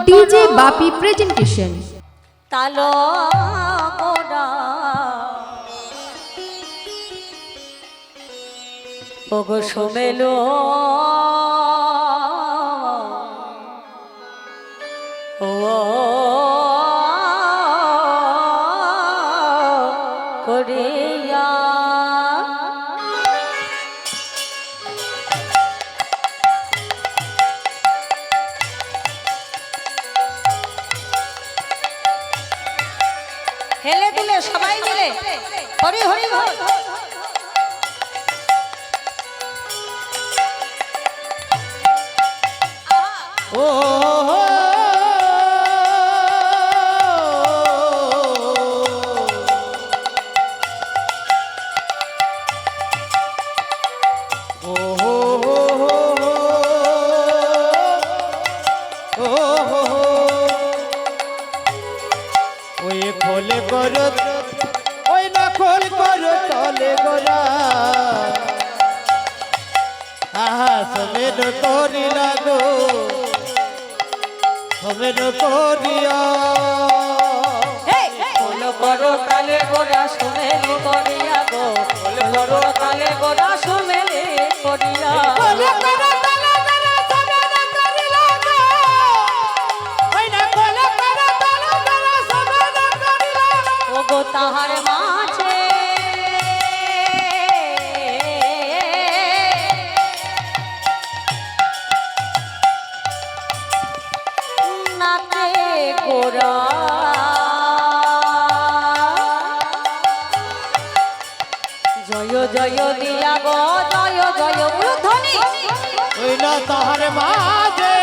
DJ বাপি presentation. তালো গোড়া ওগো সোমেলো ও করিয়া হেলে দুলে সবাই মিলে হরি হরি বল। ও খোলে করো ওই না খোল করো তলে গোরা আহা সমেত করি লাগো সমেত করিয়া খোল করো তালে গোড়া সোমেলি করিয়া গো খোল করো তালে গোড়া সোমেলি করিয়া ওগো তাহার মাঝে নাতে গোরা জয় জয় দিয়া গো জয় জয় ধ্বনি ওই না তাহার মাঝে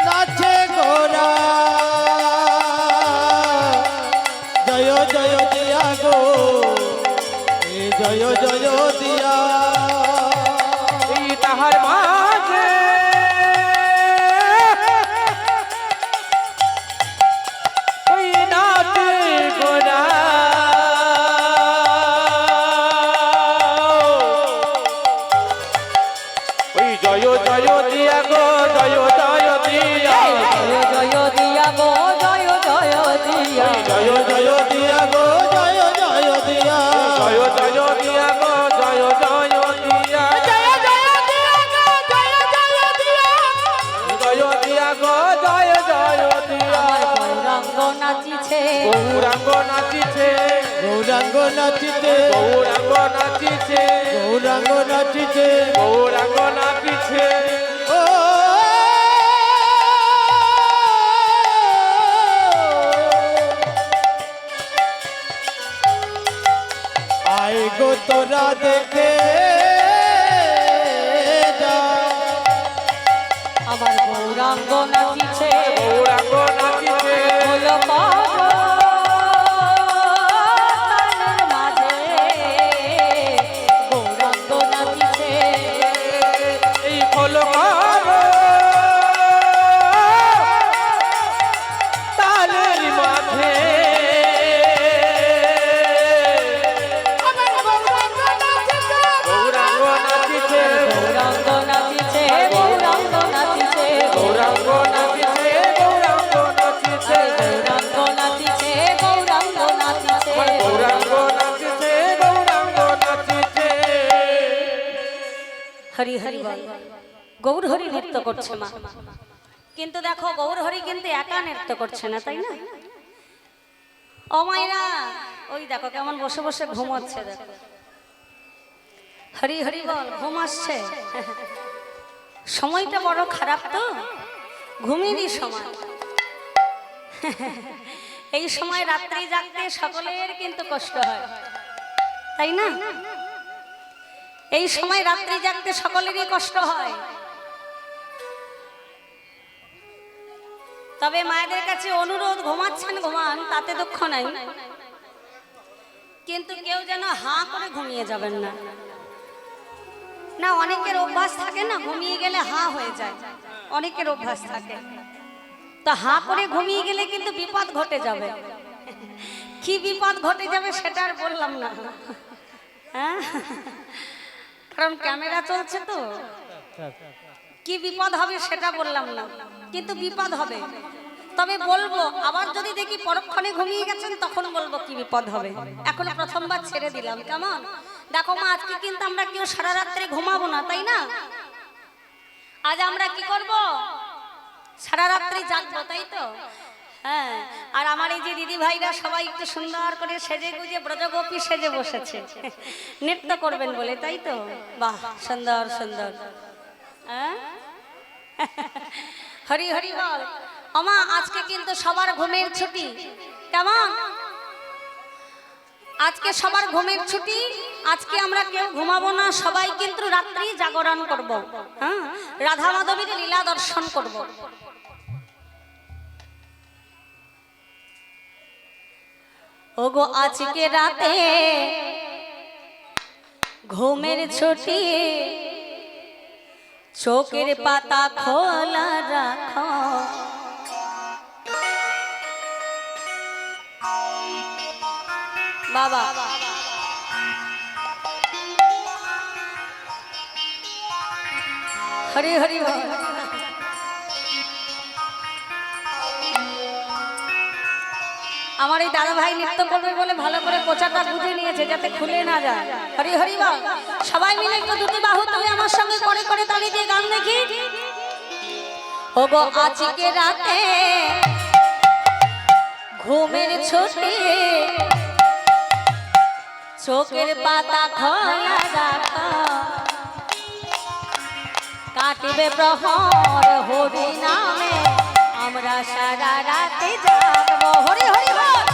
নাচে গোরা জয় জয় দিয়া গো এই জয় জয় দিয়া এই তাহার মাঝে ওই নাচে গোরা ওই জয় জয় দিয়া গো জয় জয় দিয়া জয় জয় দিয়া গো জয় জয় দিয়া জয় জয় দিয়া গো জয় জয় দিয়া জয় জয় দিয়া গো জয় জয় দিয়া জয় জয় দিয়া গো জয় জয় দিয়া জয় দিয়া গো জয় জয় দিয়া গৌরাঙ্গ নাচিছে গৌরাঙ্গ নাচিছে গৌরাঙ্গ নাচিছে গৌরাঙ্গ নাচিছে গৌরাঙ্গ নাচিছে গৌরাঙ্গ নাচিছে ও আয় গো তোরা দেখে যা আমার গৌরাঙ্গ নাচিছে গৌরাঙ্গ নাচিছে হলো তালের মাঝে গৌরাঙ্গ নাচিছে এই হলো তালের মাঝে গৌরাঙ্গ নাচিছে গৌরাঙ্গ নাচিছে গৌরাঙ্গ নাচিছে গৌরাঙ্গ নাচিছে গৌরাঙ্গ নাচিছে গৌরাঙ্গ নাচিছে গৌরাঙ্গ নাচিছে গৌরাঙ্গ নাচিছে গৌরাঙ্গ নাচিছে হরি হরি বল। গৌর হরি নৃত্য করছে মা, কিন্তু দেখো গৌর হরি কিন্তু একা নৃত্য করছে না, তাই না? ও মাইরা ওই দেখো কেমন বসে বসে ঘুমাচ্ছে, দেখো হরি হরি বল। ঘুম আসছে, সময়টা বড় খারাপ তো, ঘুমিয়ে সময়। এই সময় রাত্রি জাগতে সকলের কিন্তু কষ্ট হয়, তাই না? এই সময় রাত্রি জাগতে সকলেরই কষ্ট হয়। তবে মায়েদের কাছে অনুরোধ, ঘুমাচ্ছেন ঘুমান, তাতে দুঃখ নাই, কিন্তু কেউ যেন হাঁ করে ঘুমিয়ে যাবেন না। না, অনেকের অভ্যাস থাকে না, ঘুমিয়ে গেলে হাঁ হয়ে যায়, অনেকের অভ্যাস থাকে। তো হাঁ করে ঘুমিয়ে গেলে কিন্তু বিপদ ঘটে যাবে। কি বিপদ ঘটে যাবে সেটা আর বললাম না, হ্যাঁ? কারণ ক্যামেরা চলছে তো, কি বিপদ হবে সেটা বললাম না, কিন্তু বিপদ হবে। তবে বলবো, আবার যদি দেখি পরক্ষণে ঘুমিয়ে গেছেন তখন বলবো কি বিপদ হবে। এখন প্রথমবার ছেড়ে দিলাম, কেমন? দেখো মা, আজকে কিন্তু আমরা কেউ সারা রাত্রে ঘুমাবো না, তাই না? আজ আমরা কি করব? সারা রাত্রি জাগবো, তাই তো? হ্যাঁ। আর আমার এই যে দিদি ভাইরা সবাই একটু সুন্দর করে সেজে গুজে ব্রজগোপী সেজে বসেছে নৃত্য করবেন বলে, তাই তো? বাহ, সুন্দর সুন্দর। হ্যাঁ, হরি হরি বল। ওমা, আজকে কিন্তু সবার ঘুমের ছুটি, কেমন? আজকে সবার ঘুমের ছুটি। আজকে আমরা কেউ ঘুমাবো না, সবাই কিন্তু রাত্রি জাগরণ করব। হ্যাঁ, রাধা মাধবীর লীলা দর্শন করব। ওগো আজকে রাতে ঘুমের ছুটি, চোখের পাতা খোলা রাখো। বাবা, হরি হরি বল। আমার এই দাদা ভাই নৃত্য করবে বলে ভালো করে কোচাটা বুঝে নিয়েছে যাতে খুলে না যায়। হরি হরি বল। সবাই মিলে একটু দুটি বাহু তুলে আমার সঙ্গে করে করে তালি দিয়ে গান দেখি। ওগো আজকে রাতে ঘুমের ছুটি, চোখের পাতা খোলা রাখো। কাটিবে প্রহর হরি নামে, আমরা সারা রাতে জাগবো। হরি হরি বল।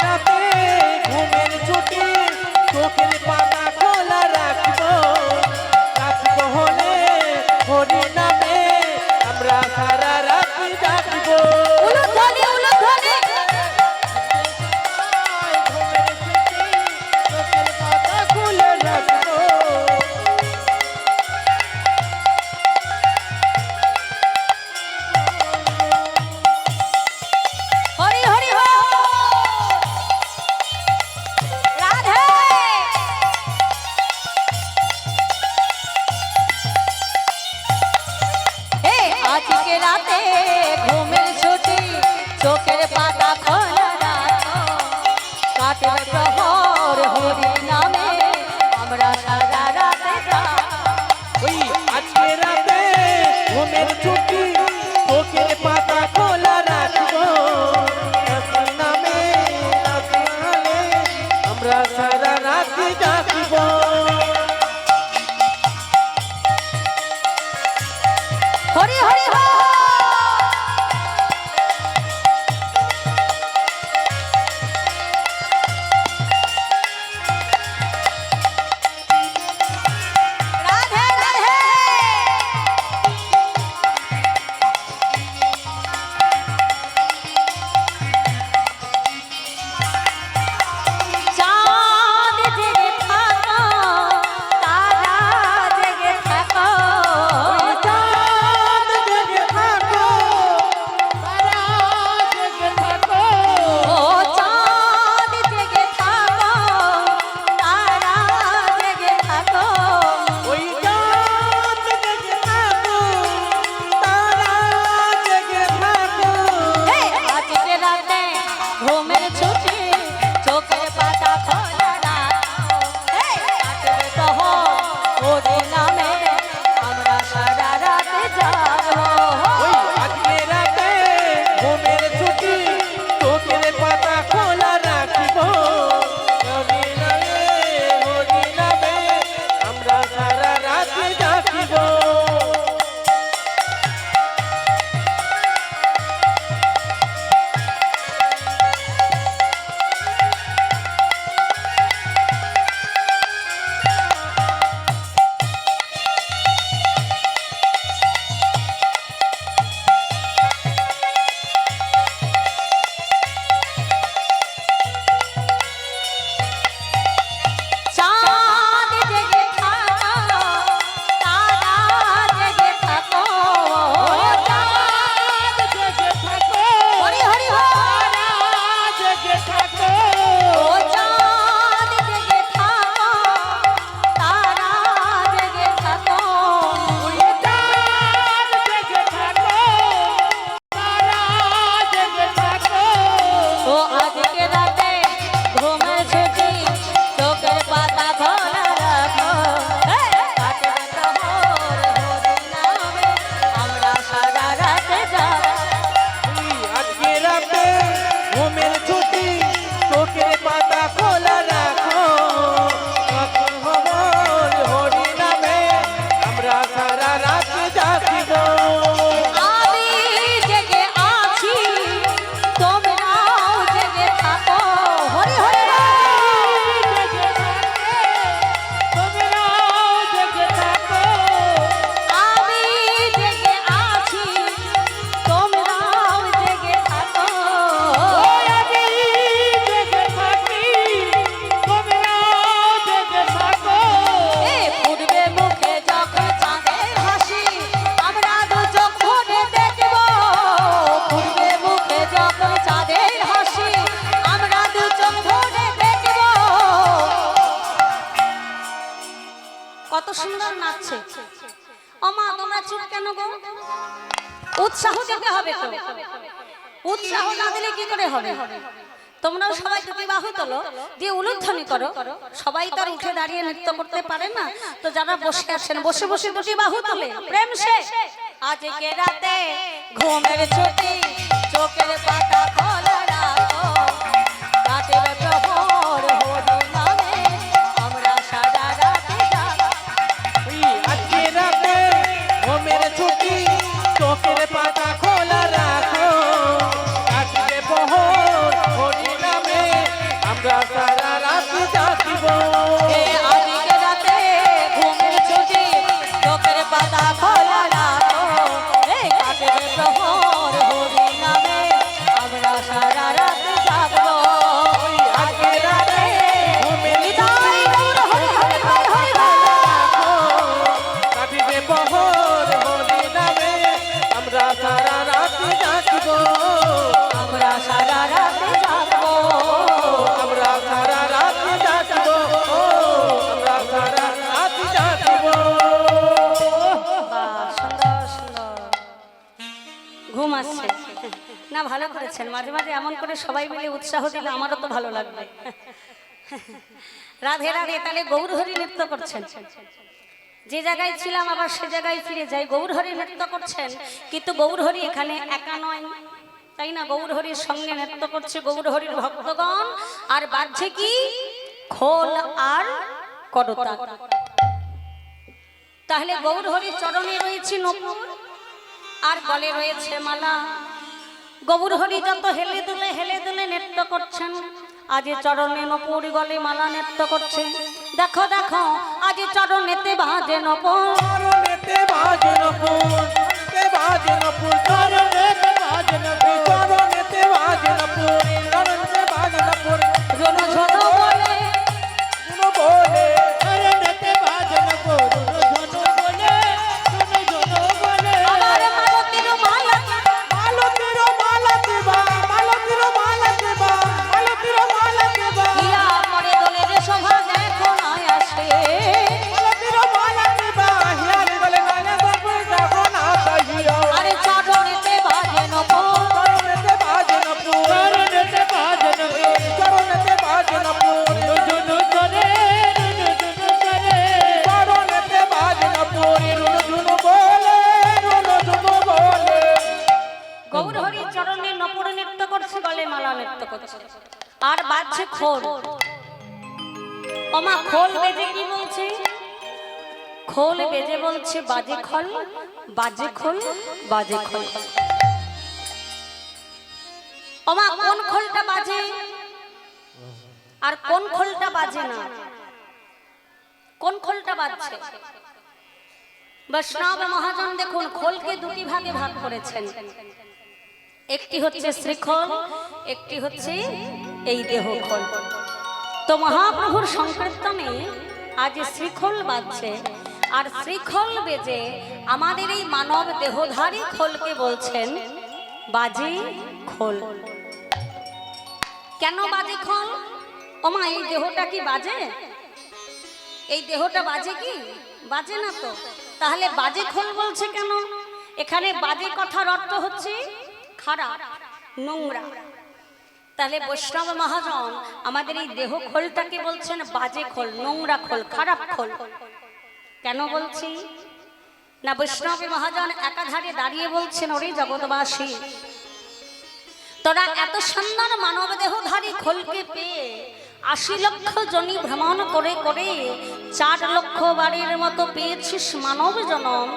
রাতে ঘুমের ছুটি, চোখের পাতা খোলা রাখবো। রাখবো হলে হরি নামে, আমরা সারা রাত জাগবো। উলুধ্বনি উলুধ্বনি। ঘুমের ছুটি, চোখের পাতা খোলা রাখবো। হরি হরি বল। রাধে। হে আজকে রাতে ঘুমের ছুটি, চোখের পাতা খোলা রাখো। কাটবে প্রহর হরি নামে, আমরা সারা রাতে জাগবো। ওই আজকে রাতে ঘুমের ছুটি, চোখের পাতা খোলা রাখবো। রাসূল নামে নাচলে, আমরা সারা রাত জাগবো। হরি হরি বল। রাধে রাধে। চাঁদ জেগে থাকো, তারা জেগে থাকো। চাঁদ জেগে থাকো, নাচছে। ও মা তোমরা চুপ কেন গো? উৎসাহ দিতে হবে তো, উৎসাহ না দিলে কি করে হবে? তোমরাও সবাই দুটি বাহু তোলো, দিয়ে উলুধ্বনি করো। সবাই তো আর উঠে দাঁড়িয়ে নৃত্য করতে পারে না, তো যারা বসে আছেন বসে বসে দুটি বাহু তোলে। প্রেম শেষ। আজকে রাতে ঘুমের ছুটি, চোখের পাতা খোলা রাখো, রাতের প্রহর হরি নামে আমরা সারা রাতে জাগবো। আজকে রাতে ঘুমের ছুটি, চোখের পাতা খোলা রাখো, রাতে প্রহর হরি নামে আমরা সারা রাত জাগব। আজকে রাতে ঘুমের ছুটি, চোখের পাতা খোলা রাখো, রাতের প্রহর হরি নামে আমরা সারা রাত জাগবো। আজকে রাতে ঘুমের নিতাই গৌর হরি হরি হরি হরি রাখো, রাতে প্রহর হরি নামে আমরা সারা রাত জাগব। আমরা সারা রাত জাগবো। আমরা সারা রাত জাগব। আমরা সারা রাত জাগব। বাহ, সুন্দর সুন্দর। ঘুম আসছে না? ভালো করেছেন। মাঝে মাঝে এমন করে সবাই মিলে উৎসাহ দিলে আমারও তো ভালো লাগবে। রাধে রাধে। তাহলে গৌরহরি নৃত্য করছেন। যে জায়গায় ছিলাম আবার সে জায়গায় ফিরে যাই। গৌরহরি নৃত্য করছেন, কিন্তু গৌরহরি এখানে একা নয়, তাই না? গৌরহরির সঙ্গে নৃত্য করছে গৌরহরির ভক্তগণ, আর বাজছে কি? খোল আর করতা। তাহলে গৌরহরির চরণে রয়েছে নূপুর আর গলে রয়েছে মালা। গৌরহরি যত হেলে দুলে নৃত্য করছেন, আজ চরণে নূপুর, গলে মালা নৃত্য করছে। দেখো দেখো আজ চরণেতে বাজে নূপুর, চরণেতে বাজে নূপুর, তে বাজে নূপুর, চরণেতে বাজে নূপুর, চরণেতে বাজে নূপুর, চরণেতে বাজে নূপুর, ঝনু ঝনু বলে শুনো বলে, চরণেতে বাজে নূপুর, শুনো বলে, শুনো বলে। আবার মালতীর মালা, মালতীর মালা দেবা, মালতীর মালা দেবা, মালতীর মালা দেবা, ইয়া করে দোলে রে শোভা দেখো না আসে। মালতীর মালা দেবা, হিয়ারে বলে নানা গল্প যাবো না সাহিয়া। আরে চরণেতে বাজে নূপুর, চরণেতে বাজে নূপুর, চরণেতে বাজে নূপুর, চরণেতে বাজে নূপুর, রুনু করে, রুনু করে, চরণেতে বাজে নূপুর, রুনু বলে, রুনু বলে। গৌরহরি চরণে নপুর নৃত্য করছে, গলে মালা নৃত্য করছে, আর বাজছে খোল। ওমা খোল বেজে কি বলছে? খোল বেজে বলছে বাজে খোল, বাজে খোল, বাজে খোল। ওমা কোন খোলটা বাজে আর কোন খোলটা বাজে না? কোন খোলটা বাজছে? বৈষ্ণব মহাজন দেখুন খোলকে দুটি ভাগে ভাগ করেছেন। একটি হচ্ছে শ্রীখোল, একটি হচ্ছে এই দেহ খোল। তো মহাপ্রভুর সংকীর্তনে আজ শ্রীখোল বাজছে, আর শ্রীখোল বেজে আমাদের এই মানব দেহধারী খোলকে বলছেন বাজে খোল। কেন বাজে খোল? ওমা এই দেহটা কি বাজে? এই দেহটা বাজে কি? বাজে না তো। তাহলে বাজে খোল বলছে কেন? এখানে বাজে কথার অর্থ হচ্ছে খারাপ, নোংরা। তাহলে বৈষ্ণব মহাজন আমাদের এই দেহ খোলটাকে বলছেন বাজে খোল, নোংরা খোল, খারাপ খোল। কেন বলছি না? বৈষ্ণব মহাজন একাধারে দাঁড়িয়ে বলছেন, ওরে জগৎবাসী, তোরা এত সুন্দর মানব দেহধারী খোলকে পেয়ে ৮০ লক্ষ জনি ভ্রমণ করে করে ৪ লক্ষ বারের মতো পেয়েছিস মানব জনম।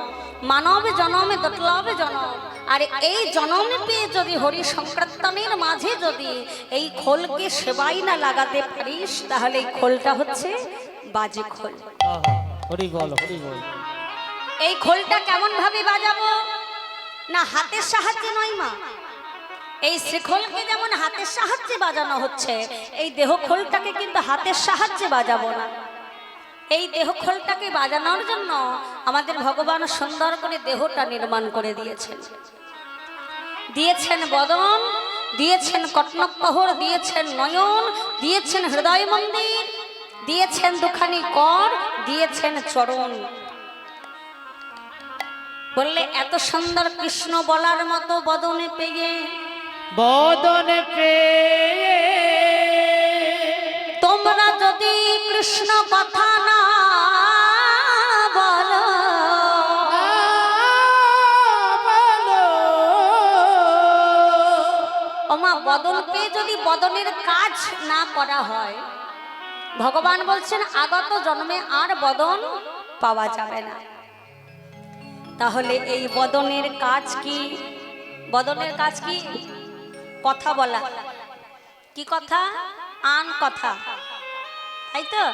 মানব জনমে দুর্লভ জনম, আর এই জনম পেয়ে যদি হরি সংকীর্তনের মাঝে যদি এই খোলকে সেবাই না লাগাতে পারিস, তাহলে এই খোলটা হচ্ছে বাজে খোল। হরি বল, হরি বল। এই খোলটা কেমন ভাবে বাজাবো? না হাতের সাহায্যে নয় মা। এই শ্রীখোলকে যেমন হাতের সাহায্যে বাজানো হচ্ছে, এই দেহ খোলটাকে কিন্তু হাতের সাহায্যে বাজাবো না। এই দেহ খোলটাকে বাজানোর জন্য আমাদের ভগবান সুন্দর করে দেহটা নির্মাণ করে দিয়েছেন। দিয়েছেন বদন, দিয়েছেন কটনকহর, দিয়েছেন নয়ন, দিয়েছেন হৃদয় মন্দির, দিয়েছেন দুখানি কর, দিয়েছেন চরণ। বললে এত সুন্দর কৃষ্ণ বলার মতো বদনে পেয়ে বদনে পেয়ে তোমরা যদি কৃষ্ণ কথা না বলো ওমা বদন পেয়ে যদি বদনের কাজ না করা হয় ভগবান বলছেন আগত জন্মে আর বদন পাওয়া যাবে না। তাহলে এই বদনের কাজ কি? বদনের কাজ কি? কথা বলা। কি কথা? আন কথা, তাই তো?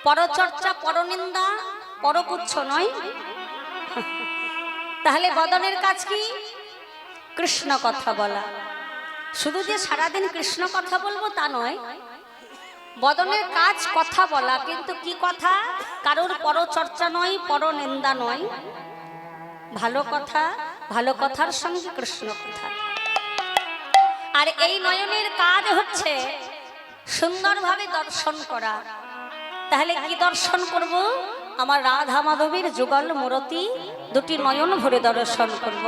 পরচর্চা, পরনিন্দা, পরপুচ্ছ নয়। তাহলে বদনের কাজ কি? কৃষ্ণ কথা বলা। শুধু যে সারাদিন কৃষ্ণ কথা বলবো তা নয়, বদনের কাজ কথা বলা। কিন্তু কি কথা? কারোর পরচর্চা নয়, পরনিন্দা নয়, ভালো কথা, ভালো কথার সঙ্গে কৃষ্ণ কথা। আর এই নয়নের কাজ হচ্ছে সুন্দরভাবে দর্শন করা। তাহলে কি দর্শন করব? আমার রাধা মাধবীর যুগল মূরতি দুটি নয়ন ভরে দর্শন করব।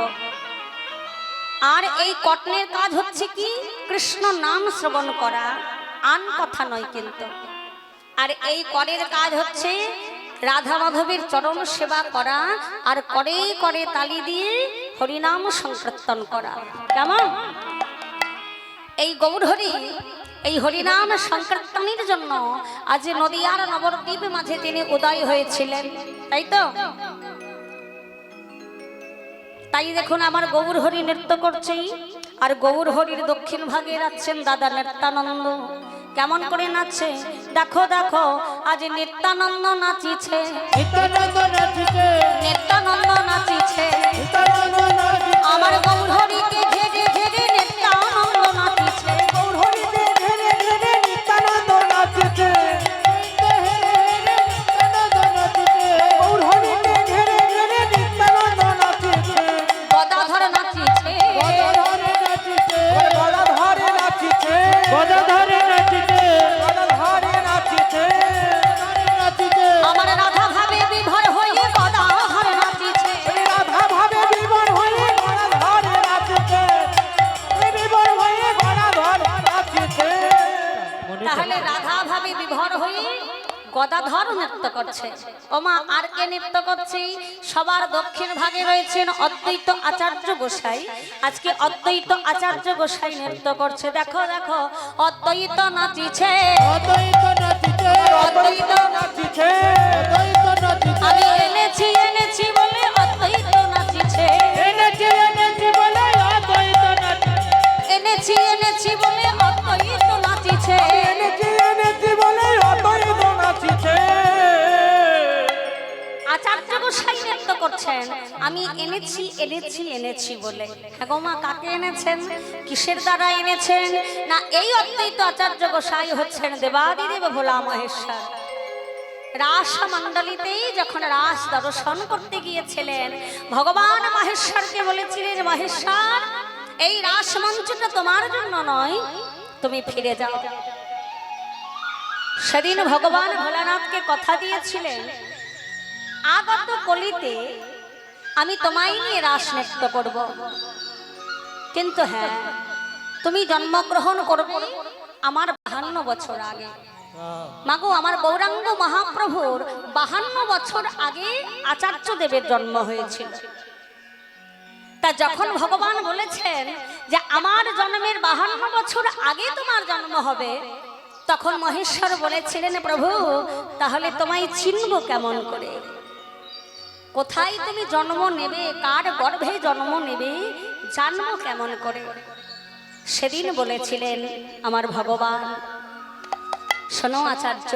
আর এই কর্ণের কাজ হচ্ছে কি? কৃষ্ণ নাম শ্রবণ করা, আন কথা নয় কিন্তু। আর এই করের কাজ হচ্ছে রাধা মাধবীর চরণ সেবা করা, আর করে করে তালি দিয়ে হরিনাম সংকীর্তন করা। কেমন? এই গৌরহরি এই হরিনাম সংকীর্তনের জন্য আজ নদিয়ার নবদ্বীপ মাঝে তিনি উদয় হয়েছিলেন, তাই তো? তাই দেখুন আমার গৌরহরি নৃত্য করছে, আর গৌরহরির দক্ষিণ ভাগে যাচ্ছেন দাদা নিত্যানন্দ। কেমন করে নাচছে দেখো দেখো, আজ নিত্যানন্দ নাচিছে, নিত্যানন্দ নাচিছে, নিত্যানন্দ নাচিছে, নিত্যানন্দ নাচিছে। আমার গৌরহরিকে ঘেরে ঘেরে নিত্যানন্দ নাচিছে, গৌরহরিকে ঘেরে ঘেরে নিত্যানন্দ নাচিছে, নিত্যানন্দ নাচিছে। গৌরহরিকে ঘেরে ঘেরে নিত্যানন্দ নাচিছে, গদাধর নাচিছে, গদাধরে নাচিছে, গদাধরে নাচিছে, গদাধরে নাচিছে, গদাধরে নাচিছে, নাচিছে। আমার রাধা ভাবে বিভোর হয়ে গদাধর নাচিছে, রাধা ভাবে বিভোর হয়ে গদাধরে নাচিছে, বিভোর হয়ে গদাধরে নাচিছে। তাহলে রাধা ভাবে বিভোর হয়ে গদাধর নৃত্য করছে। ওমা আর কে নৃত্য করছে? সবার দক্ষিণ ভাগে রয়েছেন অদ্বৈত আচার্য গোসাই। আজকে অদ্বৈত আচার্য গোসাই নৃত্য করছে। দেখো দেখো, অদ্বৈত নাচিছে, অদ্বৈত নাচিছে, অদ্বৈত নাচিছে, অদ্বৈত নাচিছে। আমি এনেছি এনেছি বলে অদ্বৈত নাচিছে, এনেছি এনেছি বলে অদ্বৈত নাচিছে, এনেছি এনেছি বলে অদ্বৈত নাচিছে। এনেছি এনেছি বলে অদ্বৈত নাচিছে। আচার্য গোসাই নৃত্য করছেন আমি এনেছি এনেছি এনেছি বলে। হ্যাঁ গো মা, কাকে এনেছেন? কিসের দ্বারা এনেছেন? না, এই অদ্বৈত আচার্য গোসাই হচ্ছেন দেবাদিদেব ভোলা মহেশ্বর। রাস মণ্ডলীতেই যখন রাস দর্শন করতে গিয়েছিলেন, ভগবান মহেশ্বরকে বলেছিলেন, মহেশ্বর এই রাস মঞ্চটা তোমার জন্য নয়, তুমি ফিরে যাও। সেদিন ভগবান ভোলানাথকে কথা দিয়েছিলেন, আগত কলিতে আমি তোমায় নিয়ে রাস নৃত্য করব, কিন্তু হ্যাঁ তুমি জন্মগ্রহণ করবে আমার 52 বছর আগে। মাগো, আমার গৌরাঙ্গ মহাপ্রভুর 52 বছর আগে আচার্য দেবের জন্ম হয়েছিল। তা যখন ভগবান বলেছেন যে আমার জন্মের 52 বছর আগে তোমার জন্ম হবে, তখন মহেশ্বর বলেছিলেন, প্রভু তাহলে তোমায় চিনব কেমন করে? কোথায় তুমি জন্ম নেবে, কার গর্ভে জন্ম নেবে, জানবো কেমন করে? সেদিন বলেছিলেন আমার ভগবান, শোনো আচার্য,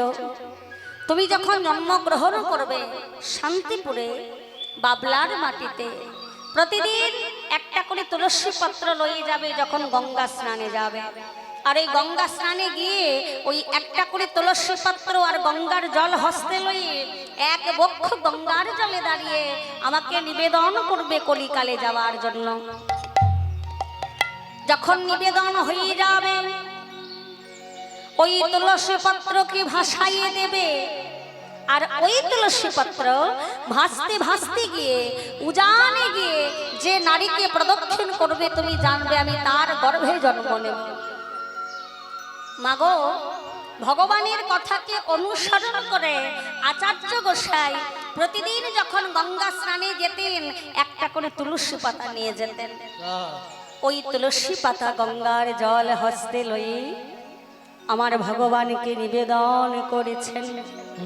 তুমি যখন জন্মগ্রহণ করবে শান্তিপুরে বাবলার মাটিতে, প্রতিদিন একটা করে তুলসী পত্র লয়ে যাবে যখন গঙ্গা স্নানে যাবে। আর এই গঙ্গা স্নানে গিয়ে ওই একটা করে তুলসী পত্র আর গঙ্গার জল হস্তে লয়ে এক বক্ষ গঙ্গার জলে দাঁড়িয়ে আমাকে নিবেদন করবে কলিকালে যাওয়ার জন্য। যখন নিবেদন হয়ে যাবে, ওই তুলসী পত্রকে ভাসাইয়ে দেবে আর ওই তুলসী পত্র ভাসতে ভাসতে গিয়ে উজানে গিয়ে যে নারীকে প্রদক্ষিণ করবে তুমি জানবে আমি তার গর্ভে জন্ম নেব। মাগো, ভগবানের কথাকে অনুসরণ করে আচার্য গোসাই প্রতিদিন যখন গঙ্গা স্নানে যেতেন একটা করে তুলসী পাতা নিয়ে যেতেন। ওই তুলসী পাতা গঙ্গার জল হস্তে লয়ে আমার ভগবানকে নিবেদন করেছেন।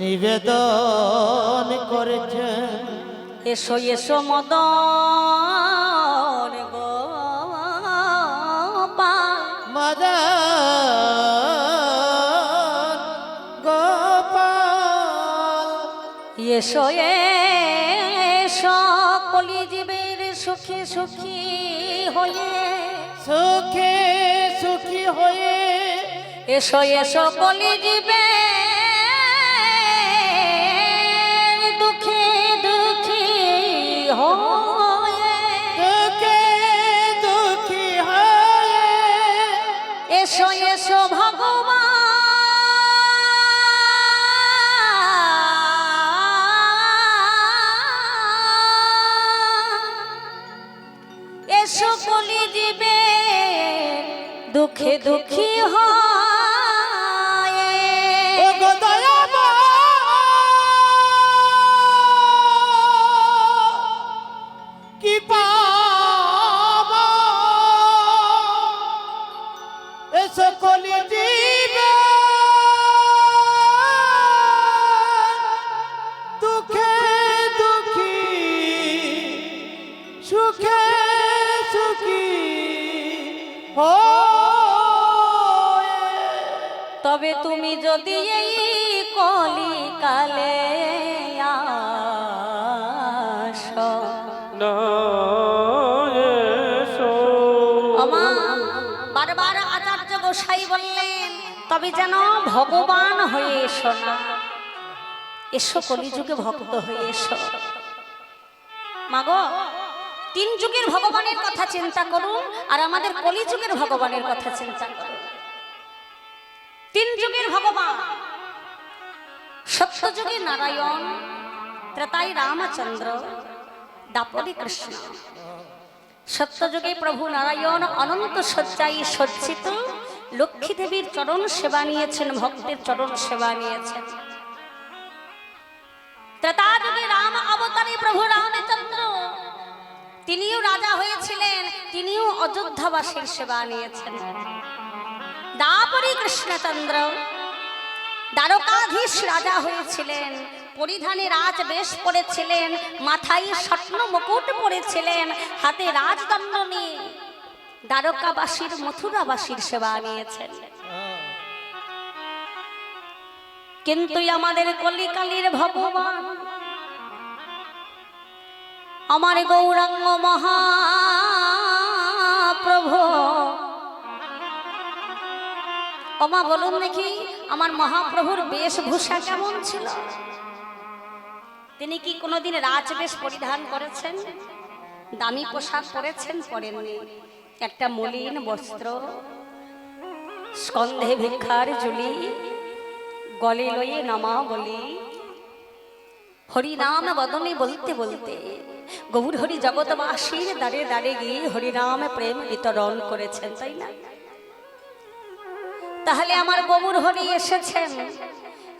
নিবেদন করেছেন এসো এসো মদন গোপাল, মদন গোপাল, এসো এসো কলিজীবের সুখী সুখী হয়ে, সুখে সুখী হয়ে, এসো এসো কলিজীবের দুঃখে দুঃখী হয়ে, দুঃখে দুঃখী হয়ে, এসো এসো ভগবান, এসো কলিজীবের দুঃখে দুঃখী হয়। ও গো দয়াময়, কি পাব এসো কলিজীবে দুঃখে দুঃখী, সুখে সুখী তবে তুমি যদি এই কলিকালে আসো, আমা বারবার আচার্য গোসাই বললেন তবে যেন ভগবান হয়ে এসো না, এসো কলিযুগে ভক্ত হয়ে এসো। মাগো, তিন যুগের ভগবানের কথা চিন্তা করুন আর আমাদের কলিযুগের ভগবানের কথা চিন্তা করুন। তিন যুগের ভগবান, সত্যযুগে নারায়ণ, ত্রেতায় রামচন্দ্র, দাপরে কৃষ্ণ। সত্যযুগে প্রভু নারায়ণ অনন্ত শয্যায় সজ্জিত লক্ষ্মী দেবীর চরণ সেবা নিয়েছেন, ভক্তের চরণ সেবা নিয়েছেন। ত্রেতা যুগে রাম অবতারে প্রভু রামচন্দ্র, তিনিও রাজা হয়েছিলেন, তিনিও অযোধ্যাবাসীর সেবা নিয়েছেন। দাপরে কৃষ্ণচন্দ্র দ্বারকাধীশ রাজা হয়েছিলেন, পরিধানে রাজ বেশ পরেছিলেন, মাথায় স্বর্ণ মুকুট পরেছিলেন, হাতে রাজদণ্ড নিয়ে দ্বারকাবাসীর মথুরাবাসীর সেবা নিয়েছেন। কিন্তু আমাদের কলিকালের ভগবান আমার গৌরাঙ্গ মহাপ্রভু, ওমা বলুন দেখি আমার মহাপ্রভুর বেশভূষা কেমন ছিল? তিনি কি কোনোদিন রাজবেশ পরিধান করেছেন? দামি পোশাক পরেছেন? পরেননি। একটা মলিন বস্ত্র, স্কন্ধে ভিক্ষার ঝুলি, গলে লয়ে নামা বলি, হরিনাম বদনে বলতে বলতে গৌর হরি জগৎবাসীর দ্বারে দ্বারে গিয়ে হরিনাম প্রেম বিতরণ করেছেন, তাই না? তাহলে আমার গৌর হরি এসেছেন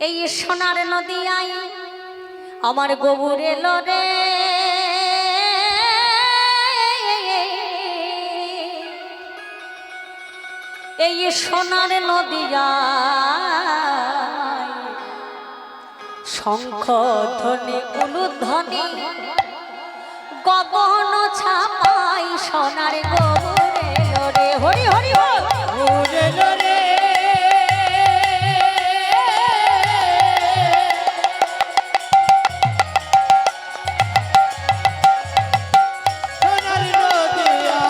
এই সোনার নদিয়ায়, আমার গৌর এলো রে, এই সোনার নদিয়ায়, শঙ্খ ধ্বনি উলুধ্বনি গগন ছাপাই, সোনার গৌর এলো রে, হরি হরি গৌর এলো রে, সোনার নদিয়া,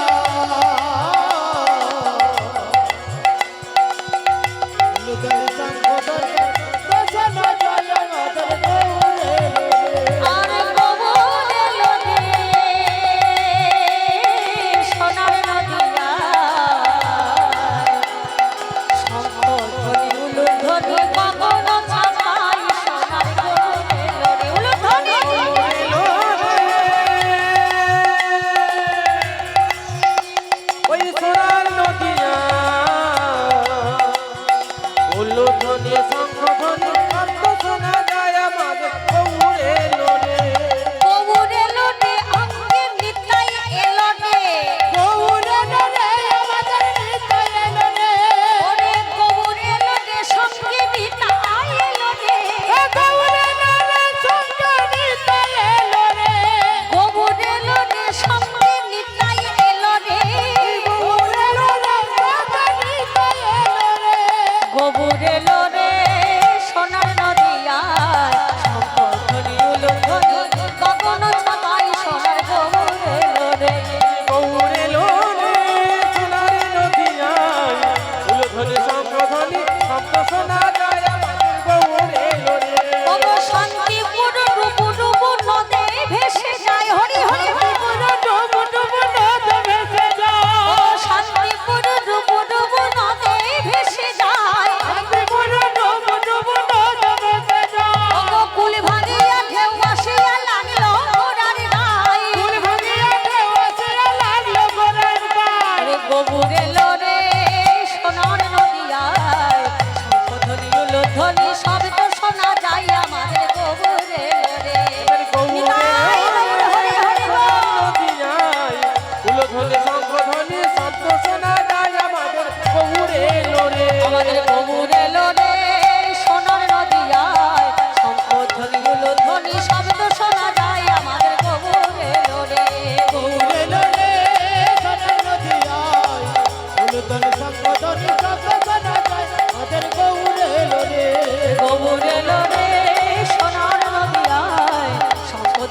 লুকাই সংকটে বসনা জয় মাতর গৌর এলো রে, আর গৌর এলো রে, সোনার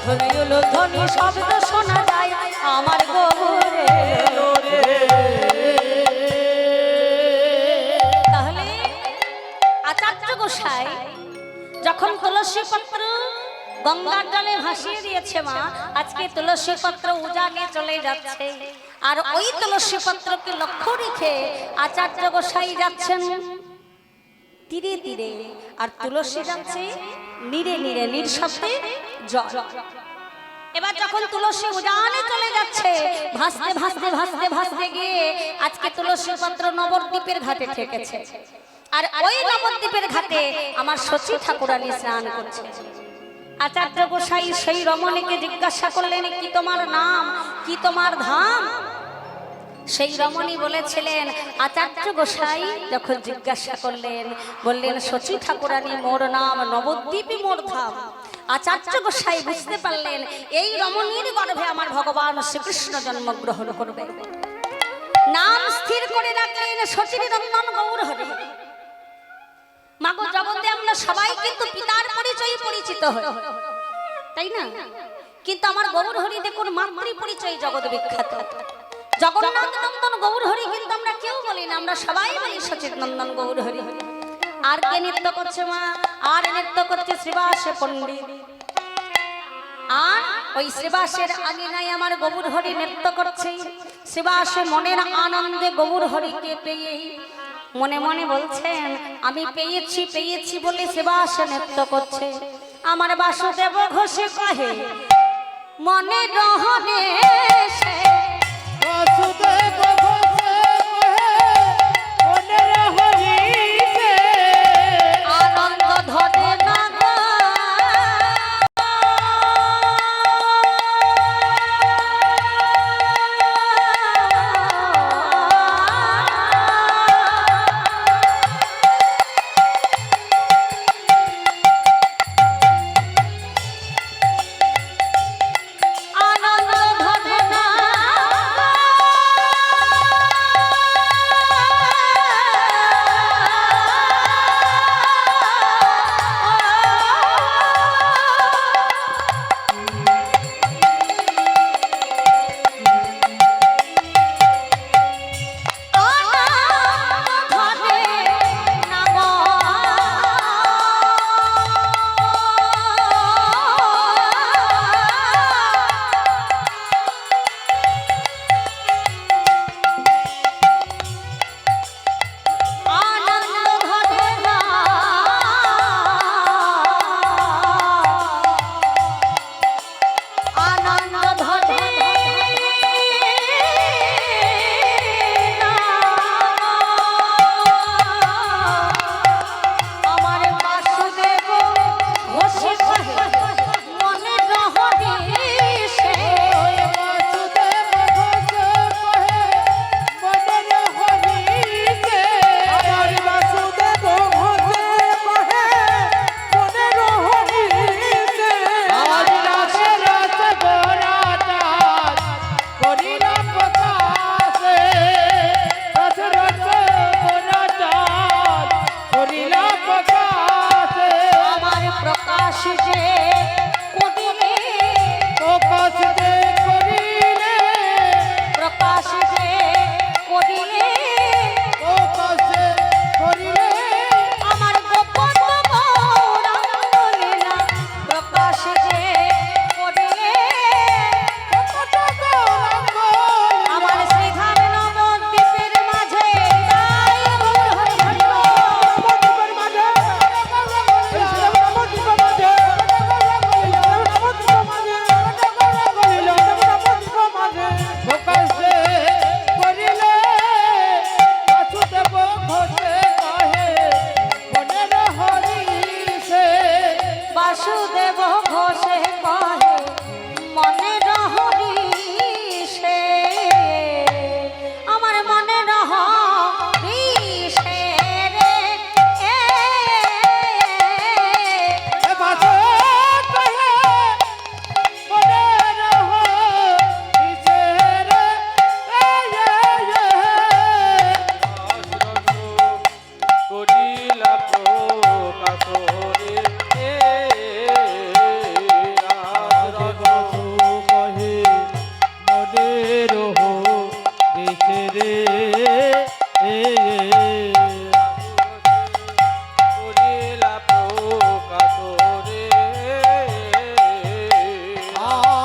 উলুধ্বনি উলুধ্বনি শব্দ শোনা যায় আমার গৌরে। তাহলে আচার্য গোসাই যখন তুলসী পত্র গঙ্গার জলে ভাসিয়ে দিয়েছে মা, আজকে তুলসী পত্র উজানে চলে যাচ্ছে, আর ওই তুলসী পত্রকে লক্ষ্য রেখে আচার্য গোসাই যাচ্ছেন তীরে তীরে, আর তুলসী যাচ্ছে নীরে নীরে, নিঃশব্দে জল। এবার যখন তুলসী উজানে চলে যাচ্ছে, ভাসতে ভাসতে ভাসতে ভাসতে গিয়ে আজকে তুলসী পত্র নবদ্বীপের ঘাটে ঠেকেছে, আর ওই নবদ্বীপের ঘাটে আমার শচী ঠাকুরানী স্নান করছে। আচার্য গোসাই সেই রমণীকে জিজ্ঞাসা করলেন, কি তোমার নাম, কি তোমার ধাম? সেই রমণী বলেছিলেন, আচার্য গোসাই যখন জিজ্ঞাসা করলেন, বললেন, শচী ঠাকুরানী মোর নাম, নবদ্বীপই মোর ধাম। আচার্য গোসাই বুঝতে পারলেন এই রমণীর গর্ভে আমার ভগবান শ্রীকৃষ্ণ জন্মগ্রহণ করবে। নাম স্থির করে রাখলেন শচীর নন্দন গৌরহরি। মাগো জগতে আমরা সবাই কিন্তু পিতার পরিচয়ে পরিচিত হই, তাই না? কিন্তু আমার গৌরহরি দেখুন মাতৃ পরিচয় জগৎ বিখ্যাত। জগন্নাথ নন্দন গৌরহরি কিন্তু আমরা কেউ বলি না, আমরা সবাই বলি সচিত নন্দন গৌরহরি। আর কে নৃত্য করছে মা? আর নৃত্য করছে শ্রীবাস পণ্ডিত। আর ওই শ্রীবাসের আগে নাই আমার গৌরহরি নৃত্য করছে। শ্রীবাসে মনের আনন্দে গৌরহরিকে পেয়ে মনে মনে বলছেন, আমি পেয়েছি পেয়েছি বলে শ্রীবাস নৃত্য করছে। আমার বাসুদেব ঘোষে কহে মনে রহনে সে, বাসুদেব ঘোষে মনে রহিছে, আনন্দ ধরে না গো। আনন্দ ধরে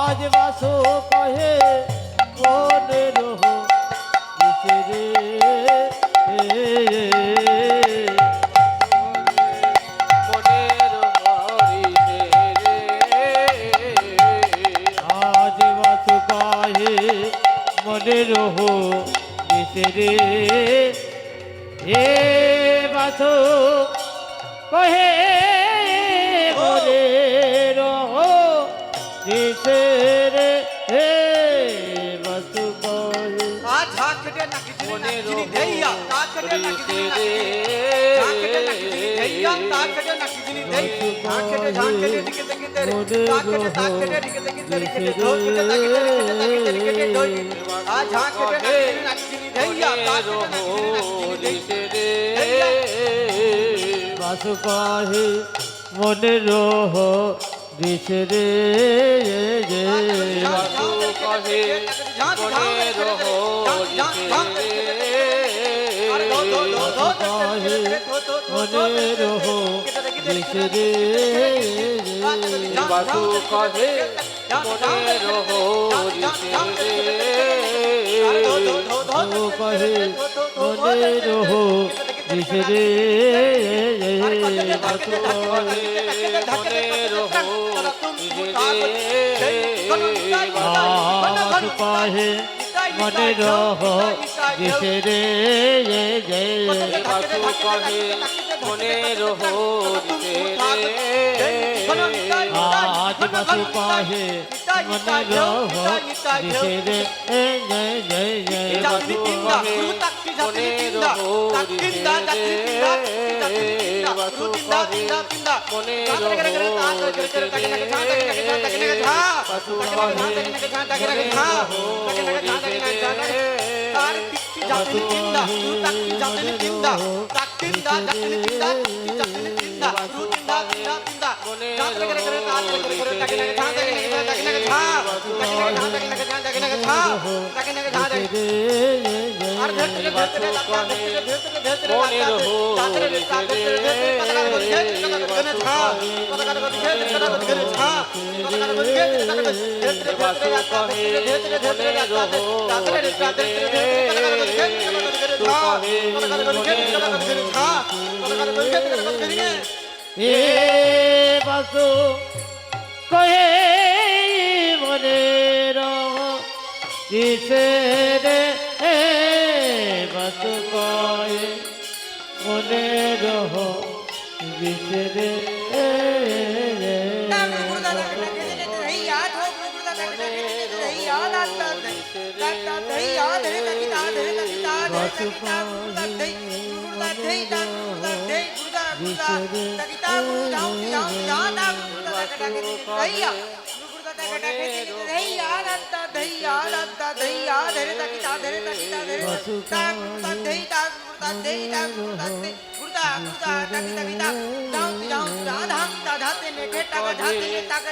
আজ বাসো কহে মনে রহ রে মনের হরিতে রে আজ বাসো কহে মনে রহ রে এ বাসো কহে মনে রহ রে হে বাসো কহে आज हाथ कटे ना किसी মনের ने दैया ताक कटे ना किसी ने ताक कटे ना किसी ने दैया ताक कटे ना किसी ने दैया ताक कटे जान कटे दिखे दिखे तेरे ताक कटे दिखे दिखे तेरे के दो कटे ताक कटे दिखे दिखे दो आज हाथ कटे ना किसी ने दैया ताक कटे ना किसी ने হরিতে রে বাসু কহে মনে রহ দিছে রে বাসু কহে মনের হরিতে अरे दो दो दो दो কহে মনে রহ দিছে রে বাসু কহে মনের হরিতে রে বাসু কহে মনে রহ দিছে রে বাসু কহে মনের বাসু কহে মনে রহ দিছে রে বাসু কহে মনের হরিতে রে আজ বাসু কহে মনে রহ দিছে রে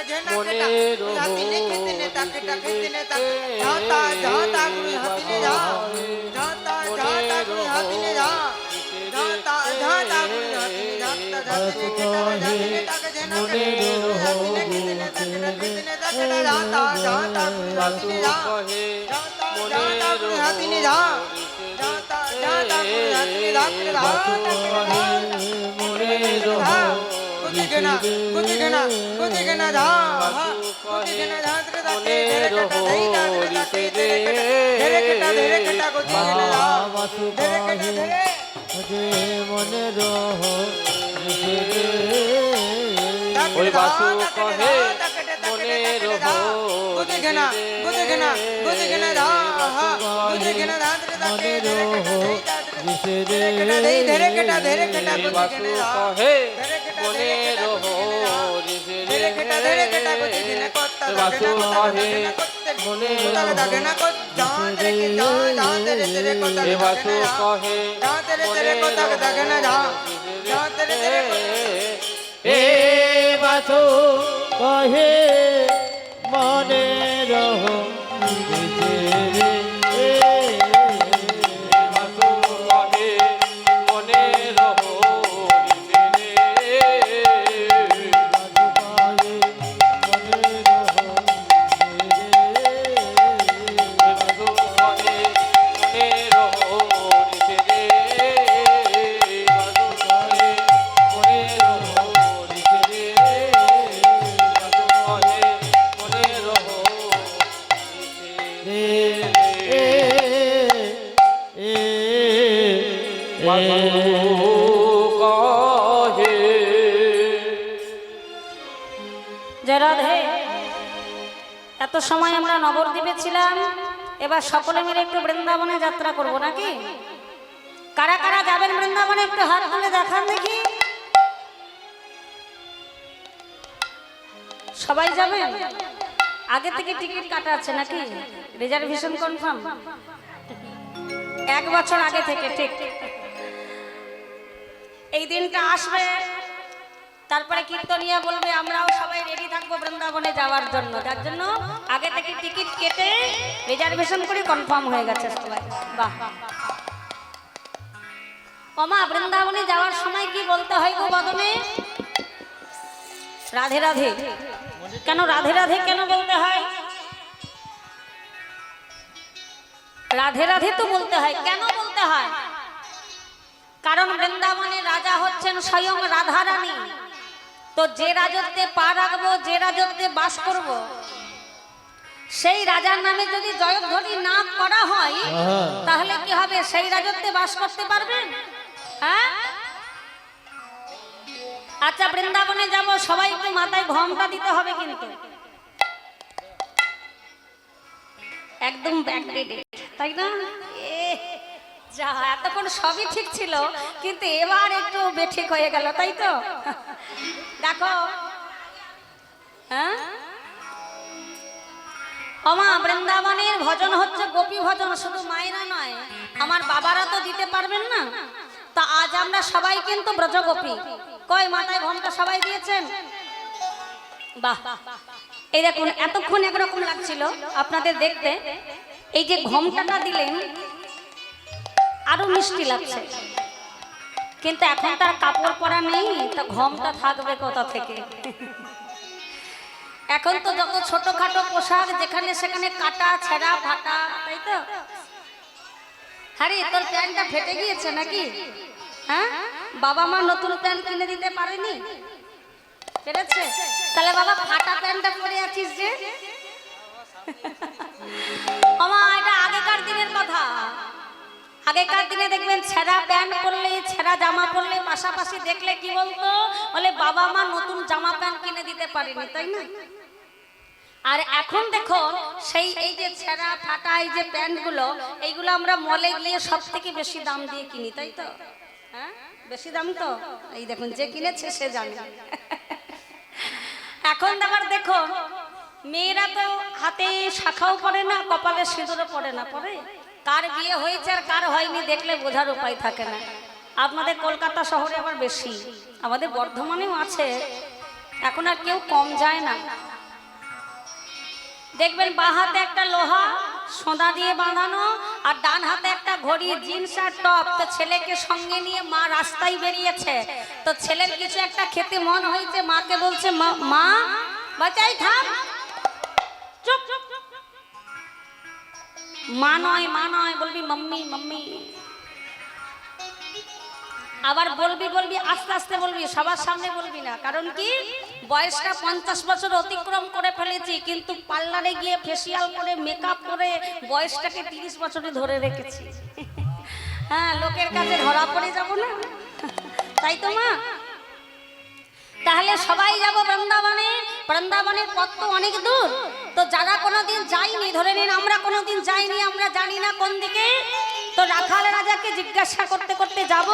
বাসু কহে মনের হরিতে রে বাসু কহে মনের হরিতে রে বাসু কহে এ বাসু কহে মনে রহ দিছে রে বাসু কহে মনে রহ দিছে রে মনে রহ ওই বাসু কহে মনের হরিতে বাসু কহে মনের হরিতে বাসু কহে মনের বাসু কহে এ বাসু কহে মনে রহ দিছে রে বাসু কহে মনের হরিতে রে কহে জয় রাধে। এত সময় আমরা নবদ্বীপে ছিলাম, এবার সকলে মিলে একটু বৃন্দাবনে যাত্রা করব নাকি? কারা কারা যাবেন বৃন্দাবনে একটু হাত তুলে দেখান দেখি। সবাই যাবেন? আগে থেকে টিকিট কাটা আছে নাকি? Reservation confirm? 1 বছর আগে থেকে, ঠিক। এই দিনটা আসবে, তারপরে কীর্তনিয়া বলবে আমরাও সবাই রেডি থাকবো বৃন্দাবনে যাওয়ার জন্য। যার জন্য আগে থেকে টিকিট কেটে রিজার্ভেশন করে কনফার্ম হয়ে গেছে সবাই। বাহ। ওমা, বৃন্দাবনে যাওয়ার সময় কি বলতে হয় গো বদনে? রাধে রাধে। কেন রাধে রাধে কেন বলতে হয়? রাধে রাধে তো বলতে হয়। কেন বলতে হয়? কারণ বৃন্দাবনে রাজা হচ্ছেন স্বয়ং রাধা রানী। তো যে রাজত্বে পা রাখবো, যে রাজত্বে বাস করব, সেই রাজার নামে যদি জয়ধ্বনি না করা হয় তাহলে কি হবে? সেই রাজত্বে বাস করতে পারবেন? হ্যাঁ। আচ্ছা, বৃন্দাবনে যাব, সবাই একটু মাথায় ঘোমটা দিতে হবে কিন্তু একদম ব্যাকডেটেড, তাই না? যা, এতক্ষণ সবই ঠিক ছিল, কিন্তু এবার একটু বেঠিক হয়ে গেল, তাই তো? দেখো, হ্যাঁ, ওমা, বৃন্দাবনের ভজন হচ্ছে গোপী ভজন। শুধু মায়েরা নয়, আমার বাবারা তো দিতে পারবেন না। তা আজ আমরা সবাই কিন্তু ব্রজগোপী। কই মাথায় ঘোমটা সবাই দিয়েছেন? বাহ। এই দেখুন, এতক্ষণ একরকম লাগছিল আপনাদের দেখতে, এই যে ঘোমটাটা দিলেন আরো মিষ্টি লাগছে। কিন্তু এখন তার কাপড় পরা নেই, তা ঘোমটা থাকবে কোথা থেকে? এখন তো যত ছোটখাটো পোশাক, যেখানে সেখানে কাটা ছেঁড়া ফাটা, তাই তো? আরে তোর প্যান্টটা ফেটে গিয়েছে নাকি? হ্যাঁ, বাবা মা নতুন প্যান্ট কিনে দিতে পারেনি? পেরেছে? তাহলে বাবা ফাটা প্যান্টটা পরে আছিস যে? আমা, এটা আগেকার দিনের কথা। আগেকার দিনে দেখবেন ছেঁড়া প্যান্ট পরলে, ছেঁড়া জামা পরলে, পাশাপাশি দেখলে কি বলতো? বলে বাবা মা নতুন জামা প্যান্ট কিনে দিতে পারেনি, তাই না? আর এখন দেখো, সেই এই যে ছেঁড়া ফাটা এই যে প্যান্টগুলো, এইগুলো আমরা মলে গিয়ে সব থেকে বেশি দাম দিয়ে কিনি, তাই তো? হ্যাঁ, বেশি দাম তো। এই দেখুন, যে কিনেছে সে জানে। এখন আবার দেখো, মেয়েরা তো হাতে শাখাও পরে না, কপালে সিঁদুরও পরে না। পরে কার বিয়ে হয়েছে আর কার হয়নি দেখলে বোঝার উপায় থাকে না। আপনাদের কলকাতা শহরে আবার বেশি, আমাদের বর্ধমানেও আছে, এখন আর কেউ কম যায় না। দেখবেন বাঁ হাতে একটা লোহা সোঁদা দিয়ে বাঁধানো, আর ডান হাতে একটা ঘড়ি, জিন্স আর টপ। তো ছেলেকে সঙ্গে নিয়ে মা রাস্তায় বেরিয়েছে। তো ছেলের কিছু একটা খেতে মন হয়েছে, মাকে বলছে, মা বাঁচাই থাক, চুপ। মা নয়, মা নয়, বলবি মাম্মি মাম্মি। আবার বলবি আস্তে আস্তে বলবি, সবার সামনে বলবি না। কারণ কি, বয়সটা 50 বছর অতিক্রম করে ফেলেছি, কিন্তু পার্লারে গিয়ে ফেসিয়াল করে মেকআপ করে বয়সটাকে 30 বছরে ধরে রেখেছি। হ্যাঁ, লোকের কাছে ধরা পড়ে যাব না, তাই তো মা? তাহলে সবাই যাব বৃন্দাবনে। বৃন্দাবনের পথ তো অনেক দূর। তো যারা কোনোদিন যায়নি, ধরে নিন আমরা কোনোদিন যাইনি, আমরা জানি না কোন দিকে, তো রাখাল রাজাকে জিজ্ঞাসা করতে করতে যাব।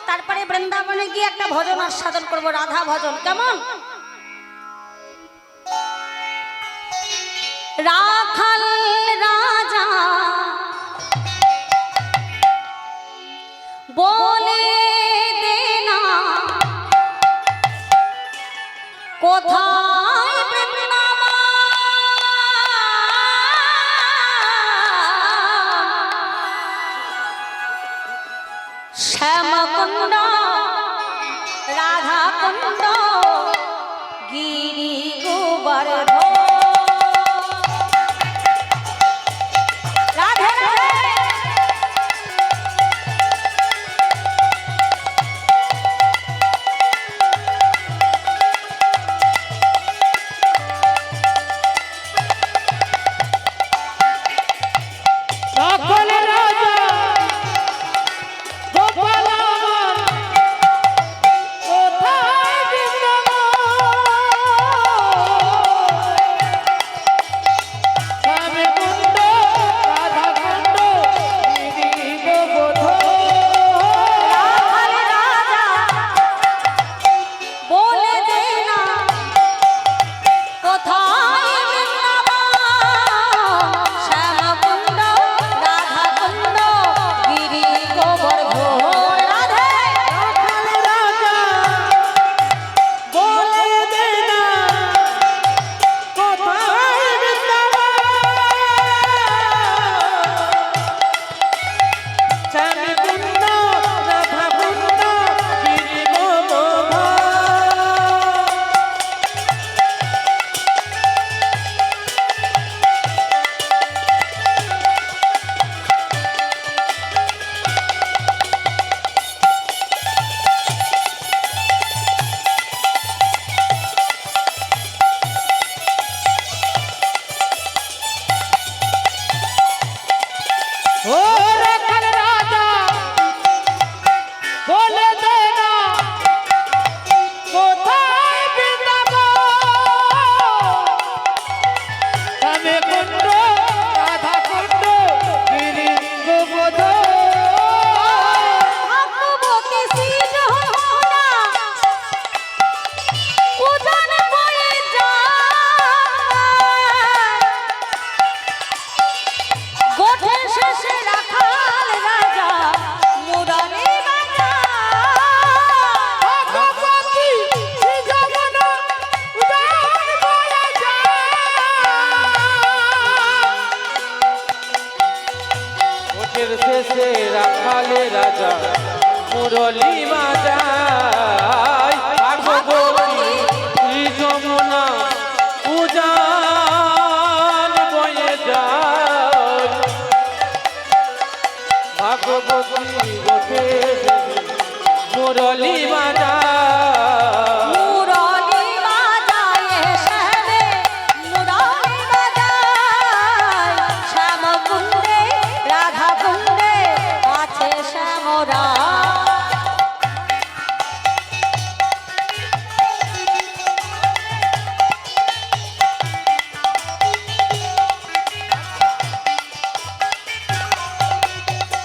তারপরে বৃন্দাবনে গিয়ে একটা ভজন আস্বাদন করব, রাধা ভজন। কেমন? রাখাল রাজা বলে দে না কোথায় বৃন্দাবন, শ্যামকুণ্ড রাধাকুণ্ড গিরি গোবর্ধন। এসে রাখালে রাজা মুরলী বাজায় ভাগবতী শ্রী যমুনা উজান বয়ে যায় ভাগবতী ওঠে মুরলী বাজায় মুরলী বাজায় শ্যামে মুরলী বাজায় শ্যাম কুণ্ডে রাধা কুণ্ডে আছে শ্যামরা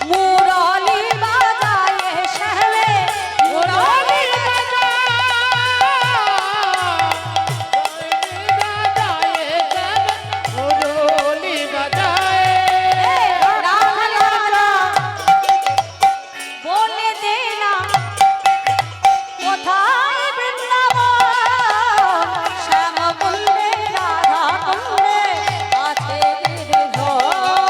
মুরলী বাজায় শ্যামে মুরলী রাধা রাধা বলে দে না কোথায় বৃন্দাবন শ্যাম কুণ্ডে রাধা কুণ্ডে আছে গিরিধর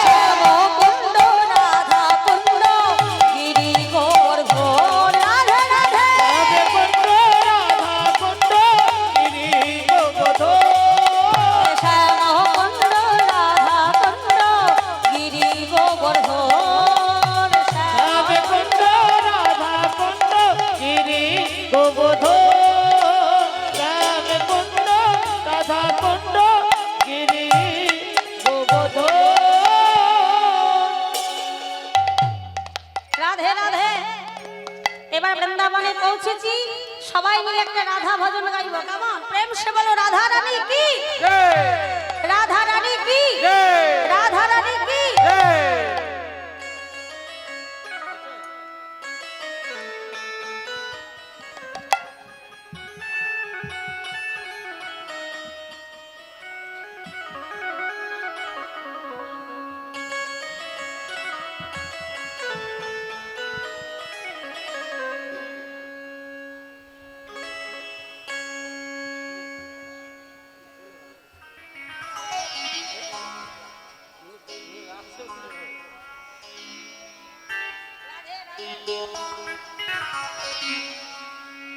শ্যাম কুণ্ড রাধা কুণ্ড গিরি গোবর্ধন রাধে রাধে শ্যাম কুণ্ড রাধা কুণ্ড গিরি গোবর্ধন শ্যাম রাধে রাধে এবার বৃন্দাবনে পৌঁছেছি সবাই মিলে একটা রাধা ভজন গাইব কেমন প্রেম সে বলো রাধা রানী কি রাধা রানী কি রাধা রানী কি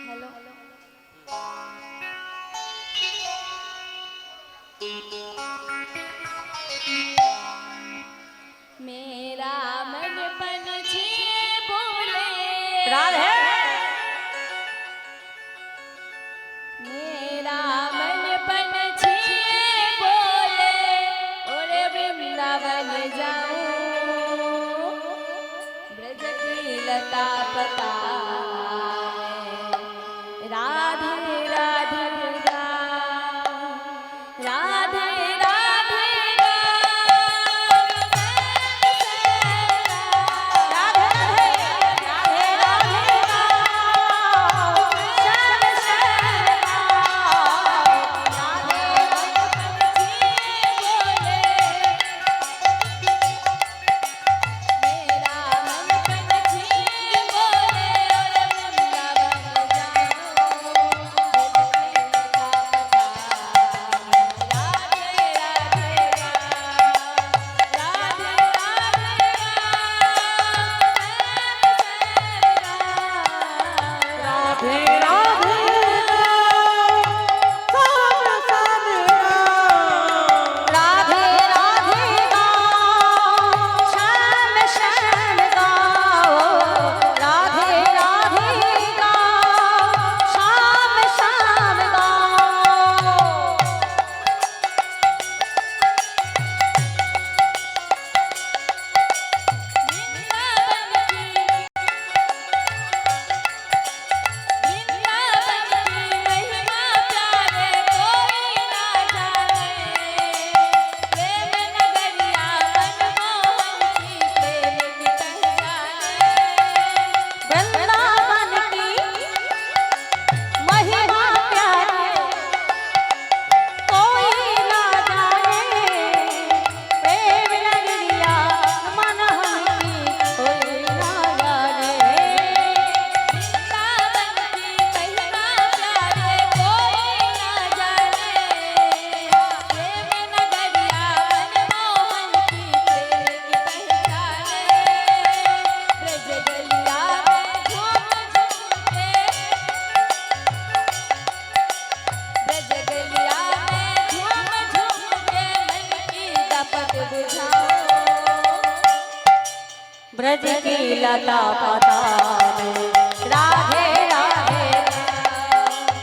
হ্যালো मेरा मन पन छिए बोले राधे मेरा मन पन छिए बोले और वृंदावन जाऊं ब्रज की लता पता राधे राधे राम राधे राधे राधे राधे राधे श्याम श्याम मेरा मन पन छिए बोले बुझाओ ब्रज की लता पता में राधे राधे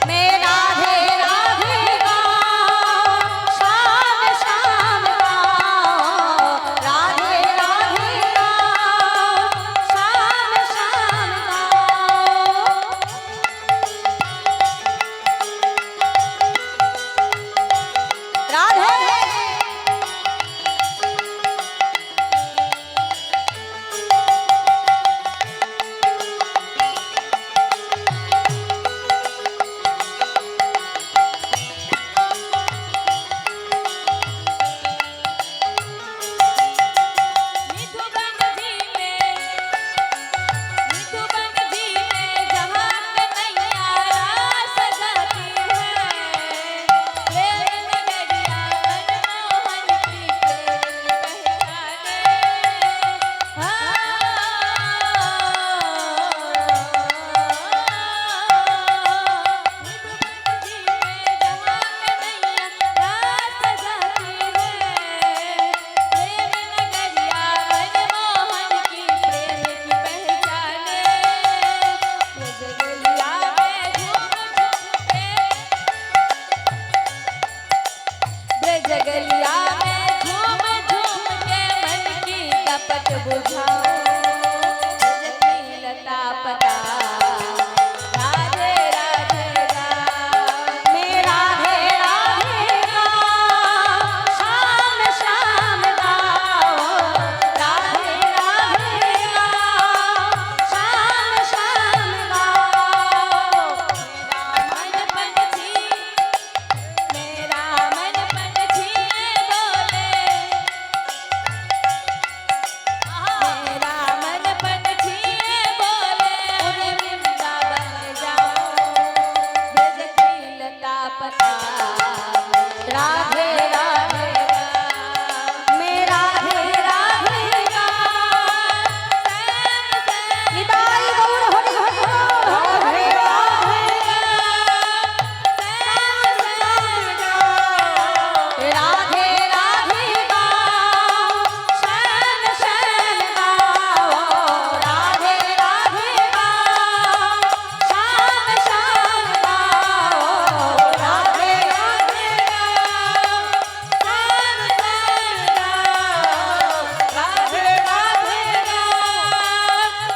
मैं राधे राधे गाऊं, शाम शाम गाऊं, राधे राधे गाऊं, शाम शाम गाऊं। राधे निधुबन जी में जहाँ कन्हैया रास गाती है प्रेम नगरिया मनमोहन की प्रेम जगलिया में झूम झूम के मन की कपट बुझाओ ब्रज की लता पता राधे राधे राम मैं राधे राधे गाऊं, शाम शाम गाऊं, राधे राधे गाऊं, शाम शाम गाऊं। मेरा मन पंछी बोले मेरा मन पंछी बोले उड़े वृंदावन जाओ ब्रज की लता पता राधे राधे मैं राधे राधे गाऊं, निताई गौर हरि हरि राधे राधे राधे गाऊं, श्याम श्याम गाऊं, राधे राधे गाऊं, श्याम श्याम गाऊं, राधे राधे गाऊं, श्याम श्याम गाऊं, राधे राधे गाऊं,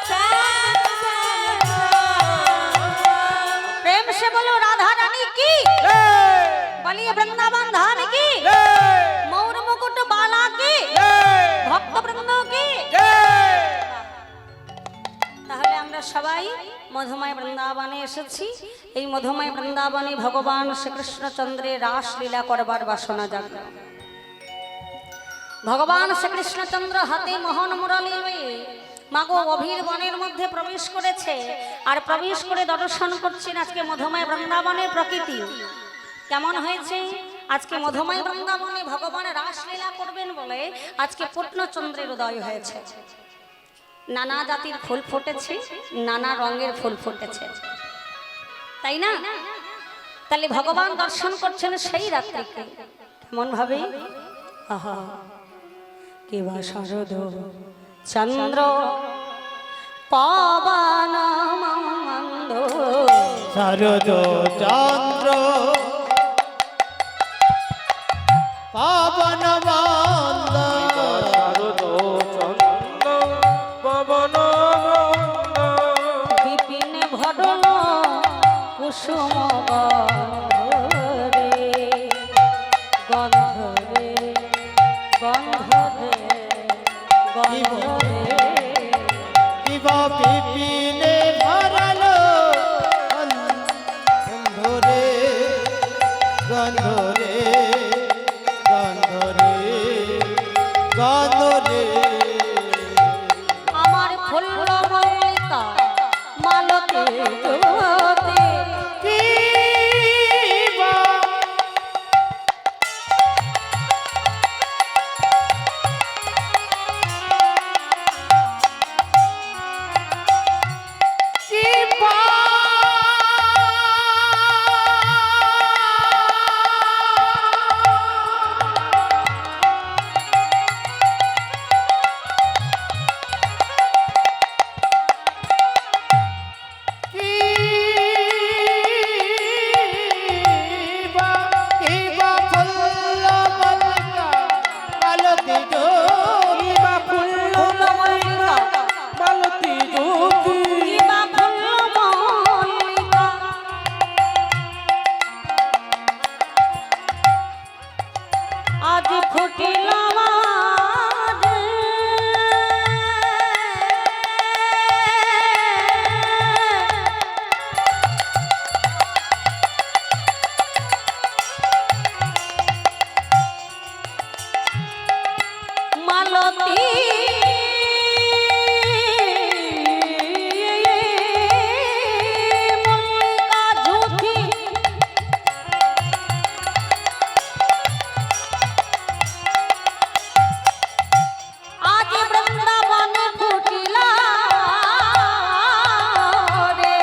श्याम श्याम गाऊं। प्रेम से बोलो राधा रानी की, बलिए वृंदावन धाम की, मौर मुकुट बाला की, ভক্ত বৃন্দ কি। তাহলে আমরা সবাই মধুময় বৃন্দাবনে এসেছি। এই মধুময় বৃন্দাবনে ভগবান শ্রীকৃষ্ণচন্দ্রের রাস লীলা করবার বাসনা জাগল। ভগবান শ্রীকৃষ্ণচন্দ্র হাতে মোহন মুরলী লয়ে মাগো অভির বনের মধ্যে প্রবেশ করেছে, আর প্রবেশ করে দর্শন করছেন আজকে মধুময় বৃন্দাবনের প্রকৃতি কেমন হয়েছে। আজকে মধুময় বৃন্দাবনে ভগবান রাসলীলা করবেন বলে আজকে পূর্ণচন্দ্রের উদয় হয়েছে। নানা জাতির ফুল ফুটেছে, নানা রঙের ফুল ফুটেছে, তাই না? তাহলে ভগবান দর্শন করছেন সেই রাত্রিকে কেমন ভাবে। আহা কেবা শারদ চন্দ্র পবন মন্দ শারদ চন্দ্র পাবন বন্দ শারদ চন্দ্র পবন বিপিন ভডল কুসুম গন্ধরে গন্ধরে গন্ধরে গন্ধরে কিবা পিপিনে ভরালো গন্ধরে গন্ধরে গন্ধরে গন্ধরে আমার ফুল মল্লিকা মালতে জ্যোতি কিবা আজ ফুটিল আমার মালতী মল্লিকা ঝুঁকি আজ বৃন্দাবনে ফুটিলা রে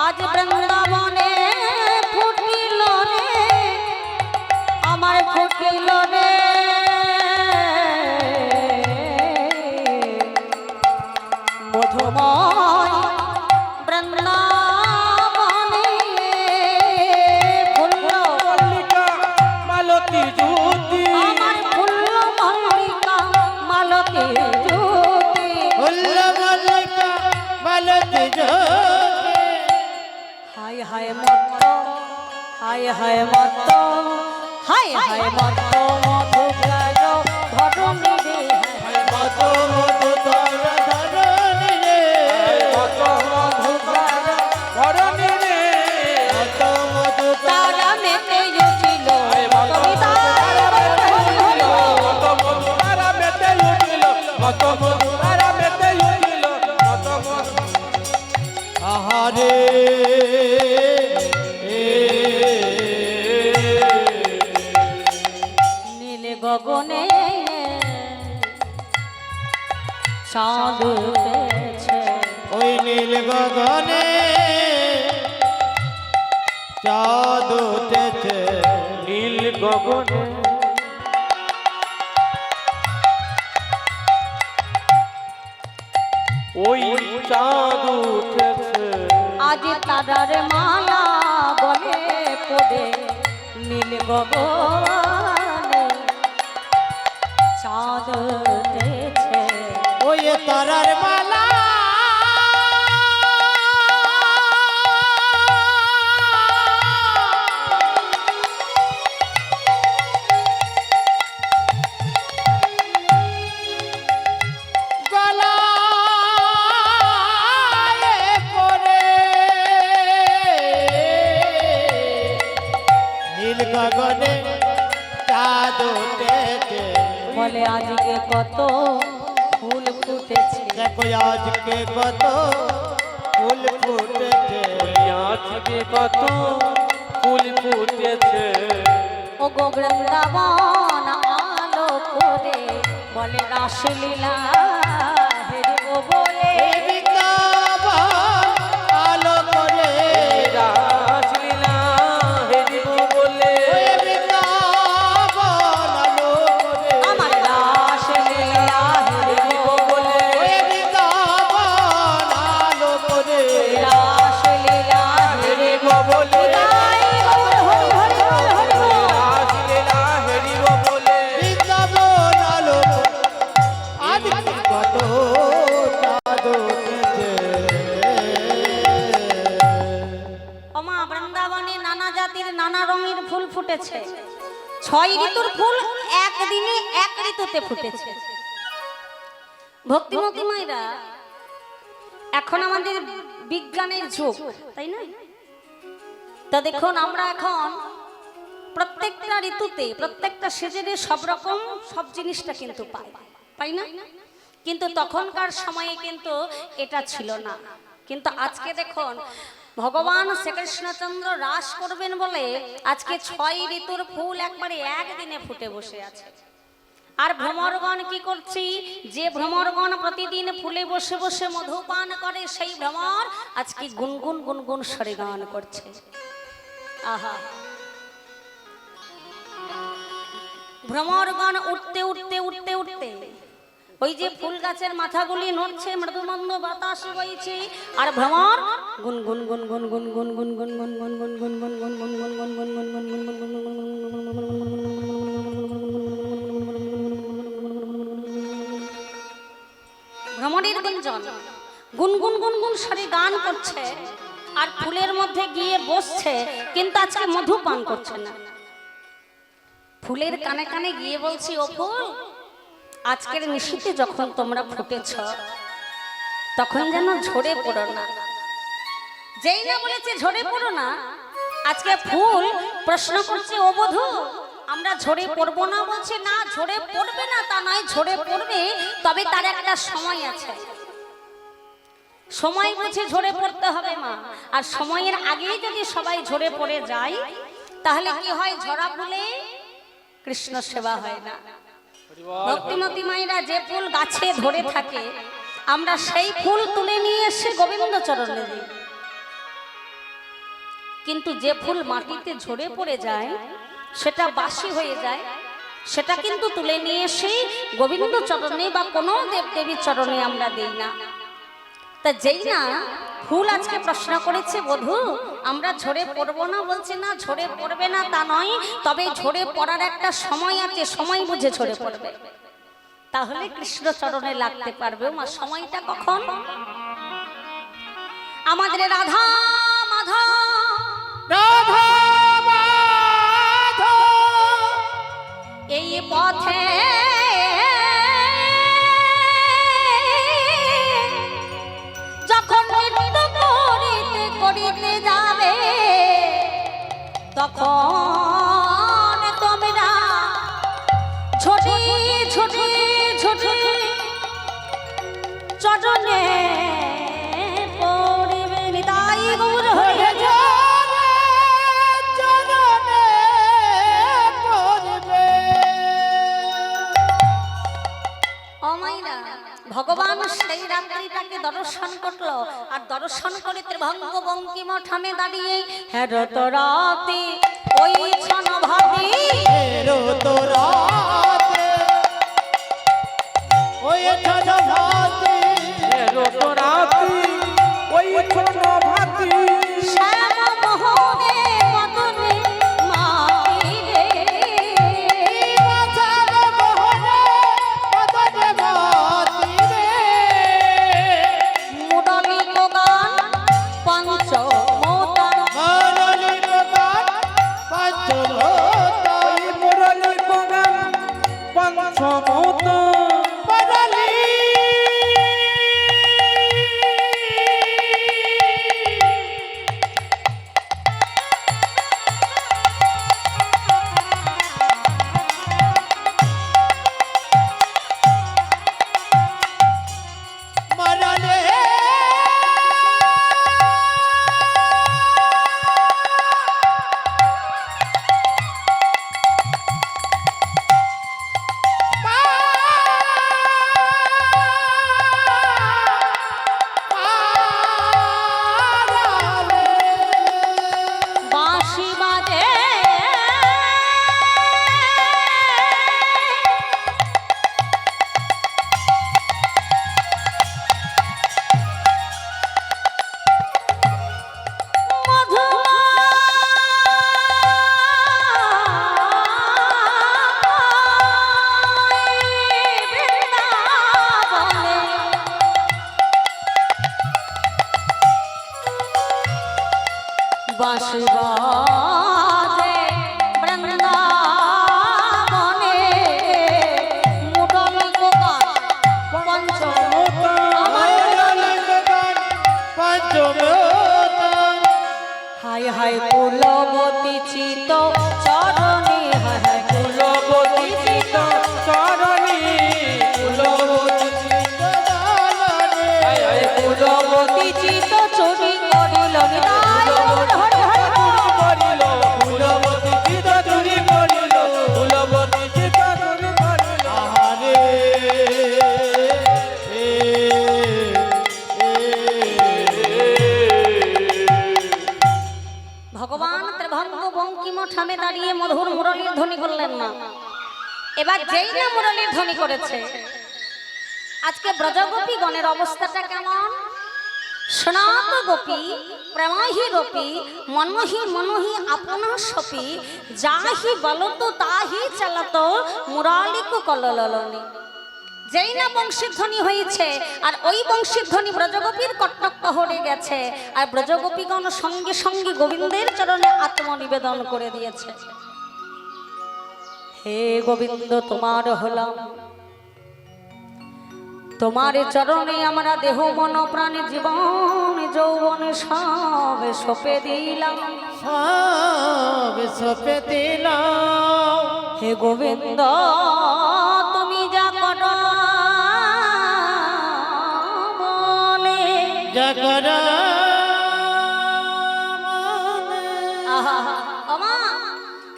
আজ বৃন্দাবনে ফুটিল রে আমার ফুটিল রে মধুময় বৃন্দাবনে ফুল মল্লিকা মালতী জ্যোতি আমার ফুল মল্লিকা মালতী জ্যোতি ফুল্ল মল্লিকা মালতী জ্যোতি হায় হায় মত্ত হায় হায় মত্ত হায় হায় মত্ত মধুকর ধরণী রে মত মধু তর ধরণী রে কত মধুকর ধরণী রে মত মধু তারা মেতে উঠিল কত মধুমারা মেতে উঠিল কত মধুমারা মেতে উঠিল কত মধু আহারে নীল গগনে চাঁদ উঠেছে ওই নীল গগনে চাঁদ উঠেছে নীল গগনে ওই চাঁদ উঠেছে আজ তারার মালা বলে পড়ে নীল গগনে চাঁদ উঠেছে ওই তারার মালা গলায় পরে নীল গগনে চাঁদ উঠেছে বলে আজকে কত ফুল ফুটেছে দেখো আজকে কত ফুল ফুটেছে আজকে কত ফুল ফুটেছে ও গো বৃন্দাবন আলো করে বলে রাসলীলা হেরব বলে বৃন্দাবন আলো করে রাসলীলা হেরিব বলে বৃন্দাবন আলো করে আমার রাসলীলা হেরব বলে বৃন্দাবন আলো করে রাসলীলা হেরব বলে হরি হরি হরি হরি বল। রাসলীলা হেরিব বলে বৃন্দাবন আলো করে আজকে কত চাঁদ উঠেছে ওমা বৃন্দাবনে নানা জাতির নানা রঙের ফুল ফুটেছে 6 ঋতুর ফুল একদিনে এক ঋতুতে ফুটেছে ভক্তিমতী মায়েরা এখন আমাদের বিজ্ঞানের যুগ তাই না তা দেখুন আমরা এখন প্রত্যেকটা ঋতুতে প্রত্যেকটা সিজনে সব রকম সব জিনিসটা কিন্তু পাই না কিন্তু তখনকার সময়ে কিন্তু এটা ছিল না কিন্তু আজকে দেখুন ভগবান শ্রীকৃষ্ণচন্দ্র রাস করবেন বলে আজকে 6 ঋতুর ফুল একবারে একদিনে ফুটে বসে আছে আর ভ্রমরগণ কি করছি যে ভ্রমরগণ প্রতিদিন ফুলে বসে বসে মধুপান করে সেই ভ্রমর আজকে গুনগুন গুনগুন স্বরে গান করছে আহা ভ্রমরগণ উঠতে উঠতে উঠতে উঠতে ওই যে ফুল গাছের মাথাগুলি নড়ছে মৃদুমন্দ বাতাস বইছে আর ভ্রমর গুনগুন গুনগুন গুনগুন গুনগুন গুনগুন গুনগুন গুনগুন গুনগুন গুনগুন গুনগুন গুনগুন ভ্রমরের গুঞ্জন গুনগুন গুনগুন সারি গান করছে আর ফুলের মধ্যে গিয়ে বসছে, কিন্তু আজকে মধু পান করছে না। ফুলের কানে কানে গিয়ে বলছি, ও ফুল, আজকের নিশীতে যখন তোমরা ফুটেছ তখন যেন ঝরে পড়ো না। যেই না বলেছে ঝরে পড়ো না, আজকে ফুল প্রশ্ন করছে, ও বধূ, আমরা ঝরে পড়বো না? বলছে না, ঝরে পড়বে না তা নয়, ঝরে পড়বে, তবে তার একটা সময় আছে। সময় বুঝে ঝরে পড়তে হবে মা। আর সময়ের আগেই যদি সবাই ঝরে পড়ে যায়, তাহলে কি হয়? ঝরা ফুলে কৃষ্ণ সেবা হয় না। ভক্তিমতী মায়েরা যে ফুল গাছে ধরে থাকে, আমরা সেই ফুল তুলে নিয়ে এসে গোবিন্দ চরণে দিই। কিন্তু যে ফুল মাটিতে ঝরে পড়ে যায়, সেটা বাসি হয়ে যায়, সেটা কিন্তু তুলে নিয়ে এসে গোবিন্দ চরণে বা কোনো দেবদেবীর চরণে আমরা দিই না। তা যেই না ফুল আজকে প্রশ্ন করেছে, বধূ, আমরা ঝরে পড়বো না? বলছে না, ঝরে পড়বে না তা নয়, তবে ঝরে পড়ার একটা সময় আছে, সময় বুঝে ঝরে পড়বে, তাহলে কৃষ্ণ চরণে লাগতে পারবে। মা, সময়টা কখন? আমাদের রাধা মাধব রাধা মাধব এই পথে যখন নৃত্য করিতে করিতে যাবে, তখন তোমরা ছোটি ছোটি ছোটি চটনে পড়িবে। নিতাই গৌর হরে চরণে পড়বে। অমাইরা ভগবান সেই রাত্রিটাকে দর্শন করলো, আর দর্শন করে ত্রিভঙ্গ বঙ্কিম ঠামে দাঁড়িয়ে, হ্যাঁ তো রাতে ওই ছন ভাবি এরো তো রাতে ওই ছন ভাতি, রাতি ওই ছোট ভাতি, শ্যাম মোহনে মদনে মাতিরে, বাঁচাব মোহনে মদনে মাতিরে। মুরলী গান পঞ্চমোদন, মুরলী গান পঞ্চমোদন, ওই মুরলী গান পঞ্চমোদন। মুরলী মরলে বাঁশি বাজে বাঁশি বাজে বৃন্দাবনে, মুরলী গান পঞ্চমোদন। পঞ্চমোদন, হায় হায় কুলবতী চিত চরণী, হায় হায় কুলবতী চিত চরণী কুলবতী চিত চুরি করিল। নিতাই গৌর হরে হরে করিল, ফুলবতী চিত চুরি করিল, ফুলবতী চিত চুরি করিল। আহারে ভগবান ত্রিভঙ্গ বঙ্কিম ঠামে দাঁড়িয়ে মধুর মুরলীর ধ্বনি করলেন না। এবার যেই না মুরলীর ধ্বনি করেছে, আজকে ব্রজগোপী গণের অবস্থাটা কেমন? সনাত গোপী প্রেমাহি গোপী মনহি মনহি আপনা সপি, যাহি বলত তাহি চালত মুরালিকু কললনি। যেই না বংশীধ্বনি হয়েছে আর ওই বংশীধ্বনি ব্রজগোপীর কর্ণকহরে গেছে আর ব্রজগোপীগণ সঙ্গে সঙ্গে গোবিন্দের চরণে আত্মনিবেদন করে দিয়েছে। হে গোবিন্দ তোমার হলাম, তোমার চরণে আমরা দেহ মন প্রাণ জীবন যৌবন সব সপে দিলাম, সব সপে দিলাম। হে গোবিন্দ তুমি যা করো বলে যা করো আহা, ওমা,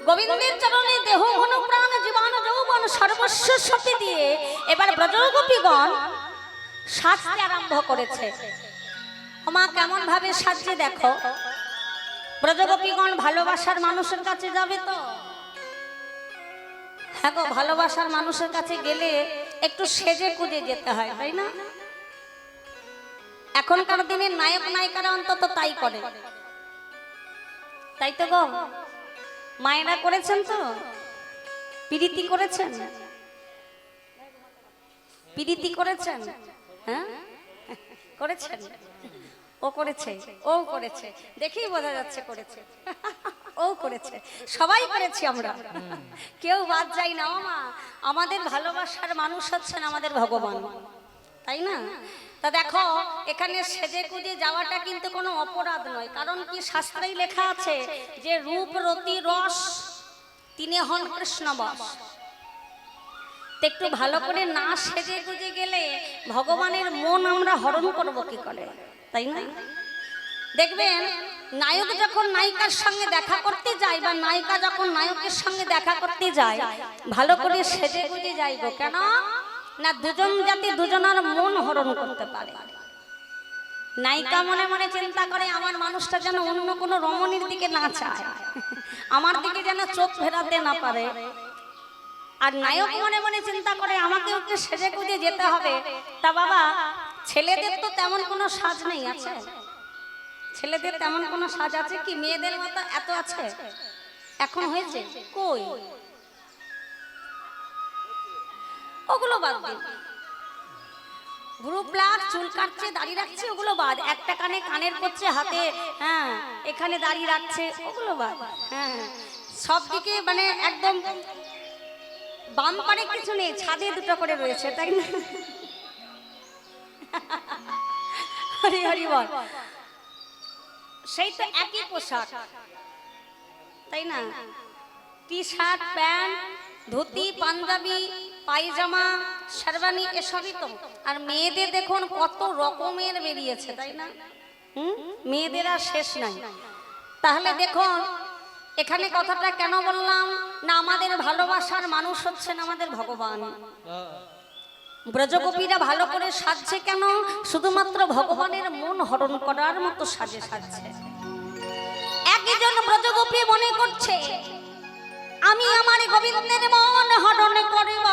গোবিন্দের চরণে দেহ মন প্রাণ জীবন যৌবন সর্বস্ব সপে দিয়ে এবার ব্রজগোপীগণ সাজতে আরম্ভ করেছে। ওমা কেমন ভাবে সাজছে দেখো। ব্রজগোপীগণ ভালোবাসার মানুষের কাছে যাবে তো, হ্যাঁ গো, ভালোবাসার মানুষের কাছে গেলে একটু সেজে কুজে যেতে হয়, তাই না? এখনকার দিনের নায়ক নায়িকারা অন্তত তাই করে, তাই তো গো। মায়েরা করেছেন তো, প্রীতি করেছেন, প্রীতি করেছেন, হ্যাঁ করেছেন, ও করেছে, ও করেছে, দেখেই বোঝা যাচ্ছে করেছে, ও করেছে, সবাই করেছি আমরা, কেউ বাদ যাই না। মা, আমাদের ভালোবাসার মানুষ হচ্ছেন আমাদের ভগবান, তাই না? তা দেখো এখানে সেজে কুজে যাওয়াটা কিন্তু কোনো অপরাধ নয়, কারণ কি শাস্ত্রেই লেখা আছে যে রূপ রতি রস তিনি হন কৃষ্ণবশ। একটু ভালো করে না সেজে গুজে গেলে ভগবানের মন আমরা হরণ করবো কি করে, তাই না? দেখবেন নায়ক যখন নায়িকার সঙ্গে দেখা করতে যায় বা নায়িকা যখন নায়কের সঙ্গে দেখা করতে যায় ভালো করে সেজে গুজে যাইব, কেন না দুজন যাতে দুজনের মন হরণ করতে পারে। নায়িকা মনে মনে চিন্তা করে আমার মানুষটা যেন অন্য কোনো রমণীর দিকে না চায়, আমার দিকে যেন চোখ ফেরাতে না পারে। আর নায়ক মনে মনে চিন্তা করে আমাকে ওকে সেজে গুজে যেতে হবে। তা বাবা, ছেলেদের তো তেমন কোনো সাজ নেই, আছে? ছেলেদের তেমন কোনো সাজ আছে কি? মেয়েদের মতো এত আছে এখন হয়েছে কই? ওগুলো বাদ দিন, গ্রুপ প্লাগ, চুল কাটছে, দাড়ি রাখছে, ওগুলো বাদ। একটা কানে কানের করছে, হাতে হ্যাঁ এখানে দাড়ি রাখছে, ওগুলো বাদ। হ্যাঁ সব দিকে মানে একদম বাম পারে কিছু নেই, ছাদে দুটো করে রয়েছে, তাই না? হরি হরি বল। সেই তো একই পোশাক, তাই না? T shirt, pant, dhoti, panjabi, pyjama, sherwani, এসবই তো। আর মেয়েদের দেখুন কত রকমের বেরিয়েছে, তাই না? মেয়েদের আর শেষ নাই। তাহলে দেখুন এখানে কথাটা কেন বললাম না, আমাদের ভালোবাসার মানুষ হচ্ছেন আমাদের ভগবান। ব্রজগোপীরা ভালো করে সাজছে কেন? শুধুমাত্র ভগবানের মন হরণ করার মতো সাজে সাজছে। একজন ব্রজগোপী মনে করছে আমি আমার গোবিন্দের মন হরণ করিব,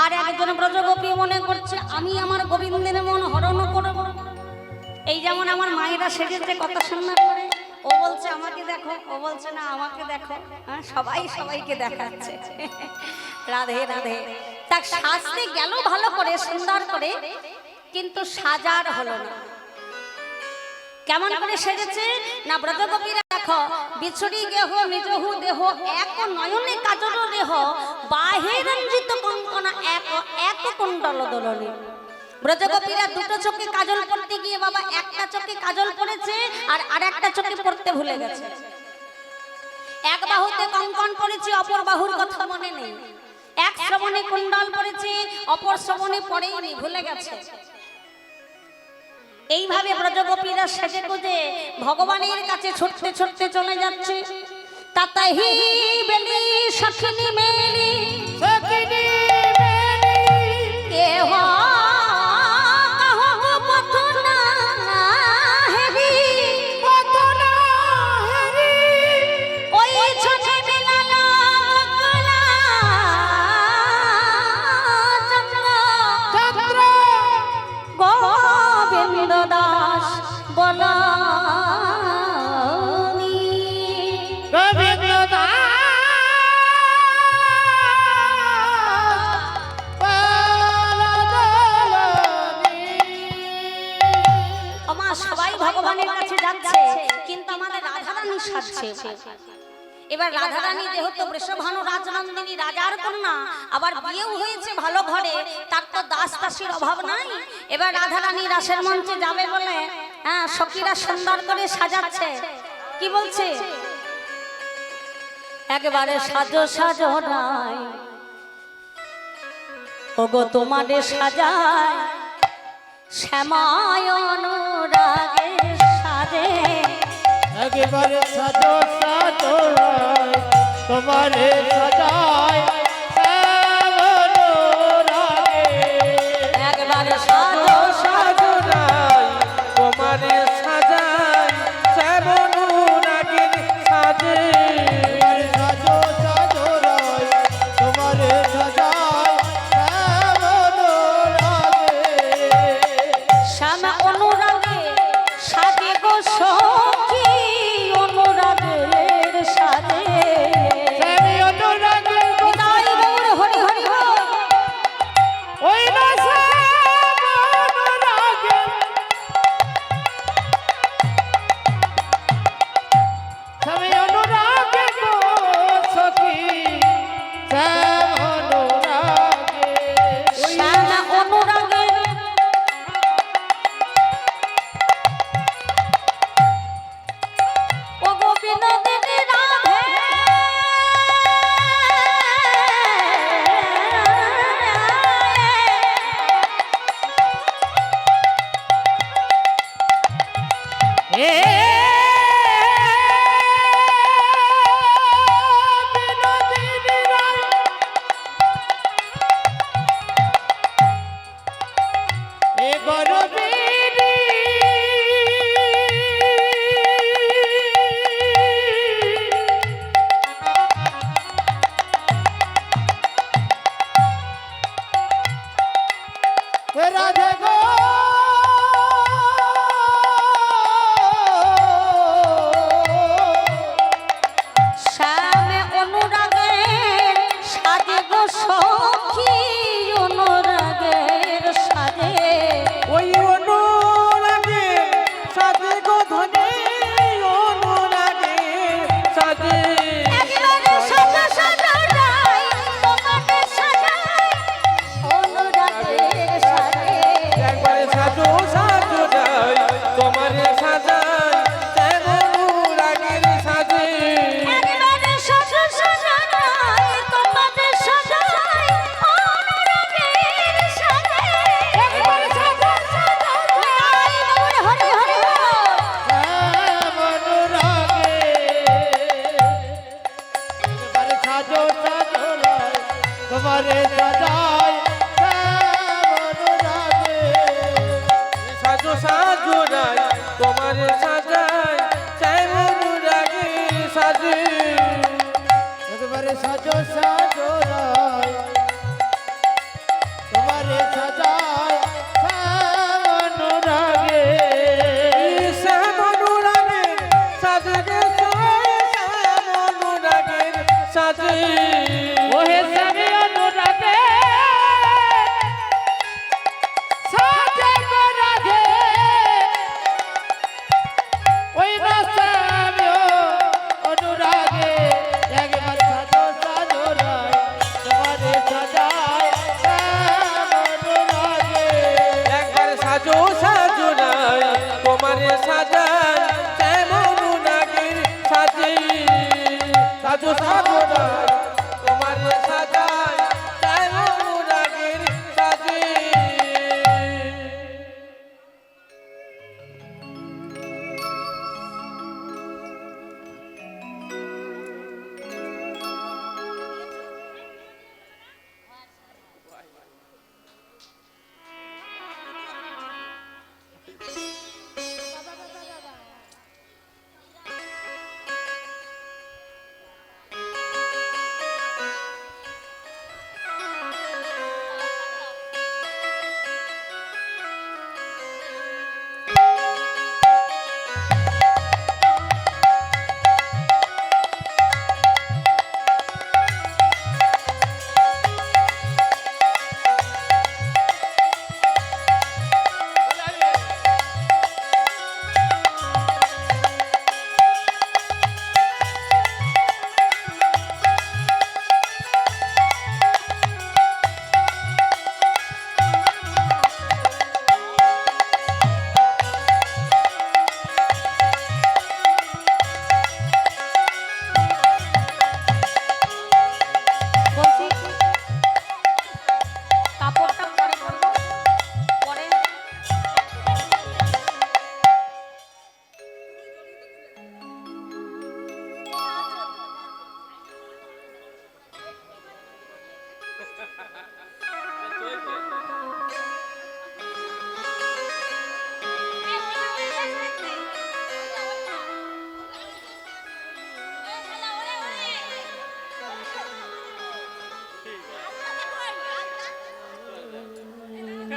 আর একজন ব্রজগোপী মনে করছে আমি আমার গোবিন্দের মন হরণ করব। এই যেমন আমার মায়েরা সেজেছে কথা শুননা করে, ও বলছে আমাকে দেখো, ও বলছে না আমাকে দেখো, হ্যাঁ সবাই সবাইকে দেখাচ্ছে। রাধে রাধে। তা সাজতে গেল ভালো করে সুন্দর করে, কিন্তু সাজার হলো না। কেমন করে সেজেছে না, ব্রজগোপীরা দেখো বিছুরি গেহ নিজহু দেহ এক নয়নে কাজল দেহ বাহে রঞ্জিত কঙ্কনা এক এক কুণ্ডল দোলনে। ব্রজগোপীরা দুটো চোখে কাজল পড়তে গিয়ে বাবা একটা চোখে কাজল পড়েছে আর আরেকটা চোখে পড়তে ভুলে গেছে। এক বাহুতে কঙ্কন পড়েছে, অপর বাহুর কথা মনে নেই। এক শ্রবণে কুণ্ডল পড়েছে, অপর শ্রবণে পড়েইনি, ভুলে গেছে। এইভাবে ব্রজগোপীরা সেজে গুজে ভগবানের কাছে ছুটতে ছুটতে চলে যাচ্ছে। তাতাহি বেলি সখিনী মেলি সখিনী মেলি কেহ কাহো পথ না হেরি, ওই ছনে মিলাল কলা চন্দ্র গোবিন্দ দাস বলানি। গোবিন্দ দাস সাজছে। এবার রাধারানী যেহেতু বৃষভানু রাজনন্দিনী রাজার কন্যা, আবার বিয়েও হয়েছে ভালো ঘরে, তার তো দাস দাসীর অভাব নাই। এবার রাধারানী রাসের মঞ্চে যাবে বলে হ্যাঁ সখীরা সুন্দর করে সাজাচ্ছে। কি বলছে? একবারে সাজো সাজো নাই ওগো তোমারে সাজায় শ্যামায় অনুরাগের সাজে। একবারে সাজো সাজো রায় তোমারে সাজায় শ্যামল রাগে। একবারে সাজো সাজো নাই তোমারে সাজাই শ্যামল রাগের সাজে। সাজো সাজো রায় তোমারে সাজায় শ্যামল রাগে। শ্যামা অনুরাগে সাজে গো সখী অনুরাগের সাজে। শ্যামী অনুরাগে নিতাই গৌর হরি হরি বল। ওই না শ্যাম অনুরাগে। শ্যামী অনুরাগে গো সখী শ্যাম অনুরাগে। শ্যামা অনুরাগে ও গো বিনোদিনী রাধে। এ বিনোদিনী রায় এ গরবিনী হে রাধে গো শ্যামে অনুরাগের সাজে গো সখী অনুরাগের সাজে। ওই অনুরাগে সাজে গো ধনে অনুরাগে সাজে। একবারে সাজা সাজা রাই তোমাকে সাজাই অনুরাগের সাজে। একবারে সাজো সাজো নাই তোমারে সাজাই শ্যামল রাগের সাজে। একবারে সাজা সাজা রাই তোমাকে সাজাই অনুরাগের সাজে। একবারে সাজা সাজা রাই গৌর হরি হরি বল। শ্যাম অনুরাগে। এবারে সাজো সাজো রায় তোমারে সাজায় শ্যাম অনুরাগে। সাজো সাজো নাই তোমারে সাজাই শ্যামল রাগের সাজে। একবারে সাজো সাজো রায় তোমারে সাজায় শ্যাম অনুরাগে। শ্যামল রাগের সাজে গে শ্যামল রাগের সাজে। ওহে শ্যামী অনুরাগে সাজে গো রাধে। ওই না শ্যামী অনুরাগে। একবার সাজো সাজো রায় তোমারে সাজায় শ্যাম অনুরাগে। একবার সাজো সাজো নাই তোমারে সাজাই শ্যামল রাগের সাজে। সাজো সাজো নাই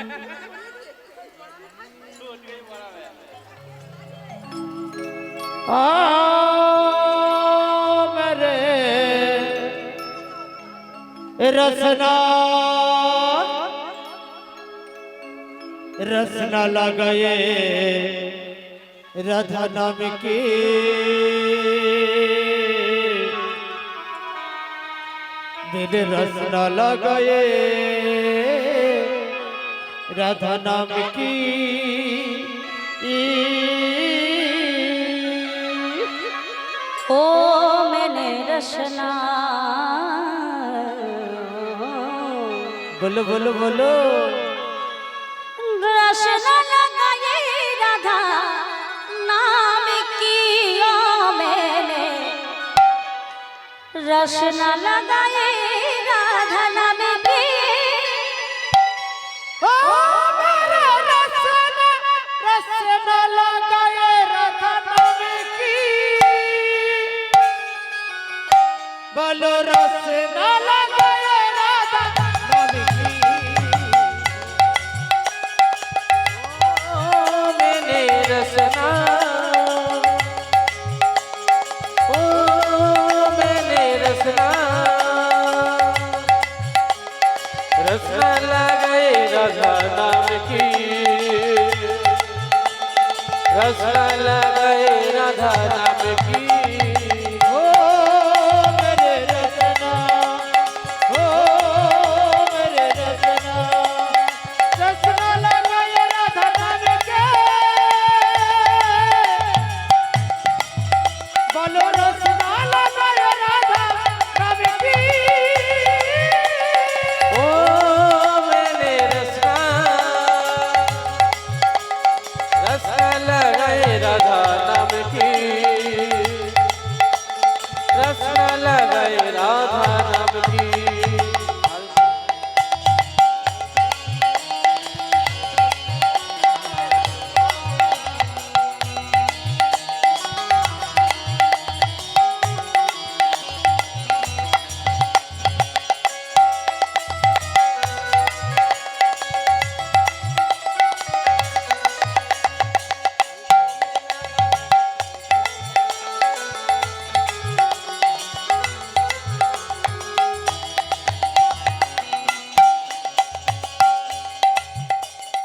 मेरे रसना रसना लगाए राधा नाम की दिल रसना लगाए राधा नाम की ओ मैंने रसना बोलो बोलो बोलो रसना लगाए राधा नाम की ओ मैंने रसना लगाए राधा नाम की ओ मेरे रसना रसना लगाए राधा नाम की बोलो रसना लगाए राधा नाम की ओ मैंने रसना ओ मैंने रसना रसना लगाए राधा नाम की रसना लगाए राधा नाम की ओ मेरे रसना ओ मेरे रसना रसना लगाए राधा नाम के बोलो रसना लगाए राधा नाम की ओ मैंने रसना रसना लगाए राधा नाम की रसना लगाए राधा नाम की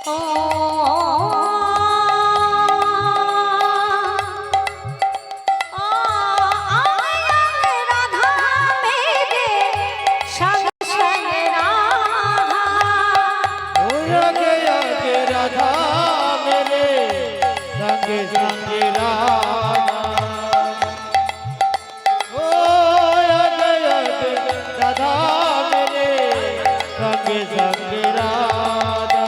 ओ राधा मेरे संग संग राधा ओ आगे आगे राधा मेरे संग संग राधा ओ आगे आगे राधा मेरे संग संग राधा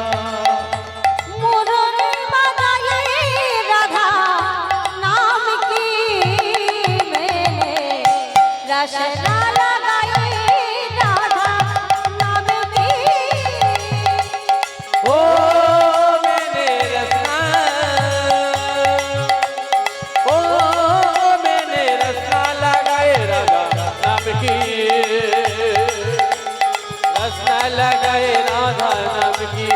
मुरली बजाए राधा नाम की मैंने रसना लगाए राधा नाम की ओ मैंने रसना ओ मैंने रसना लगाए राधा नाम की रसना लगाए राधा नाम की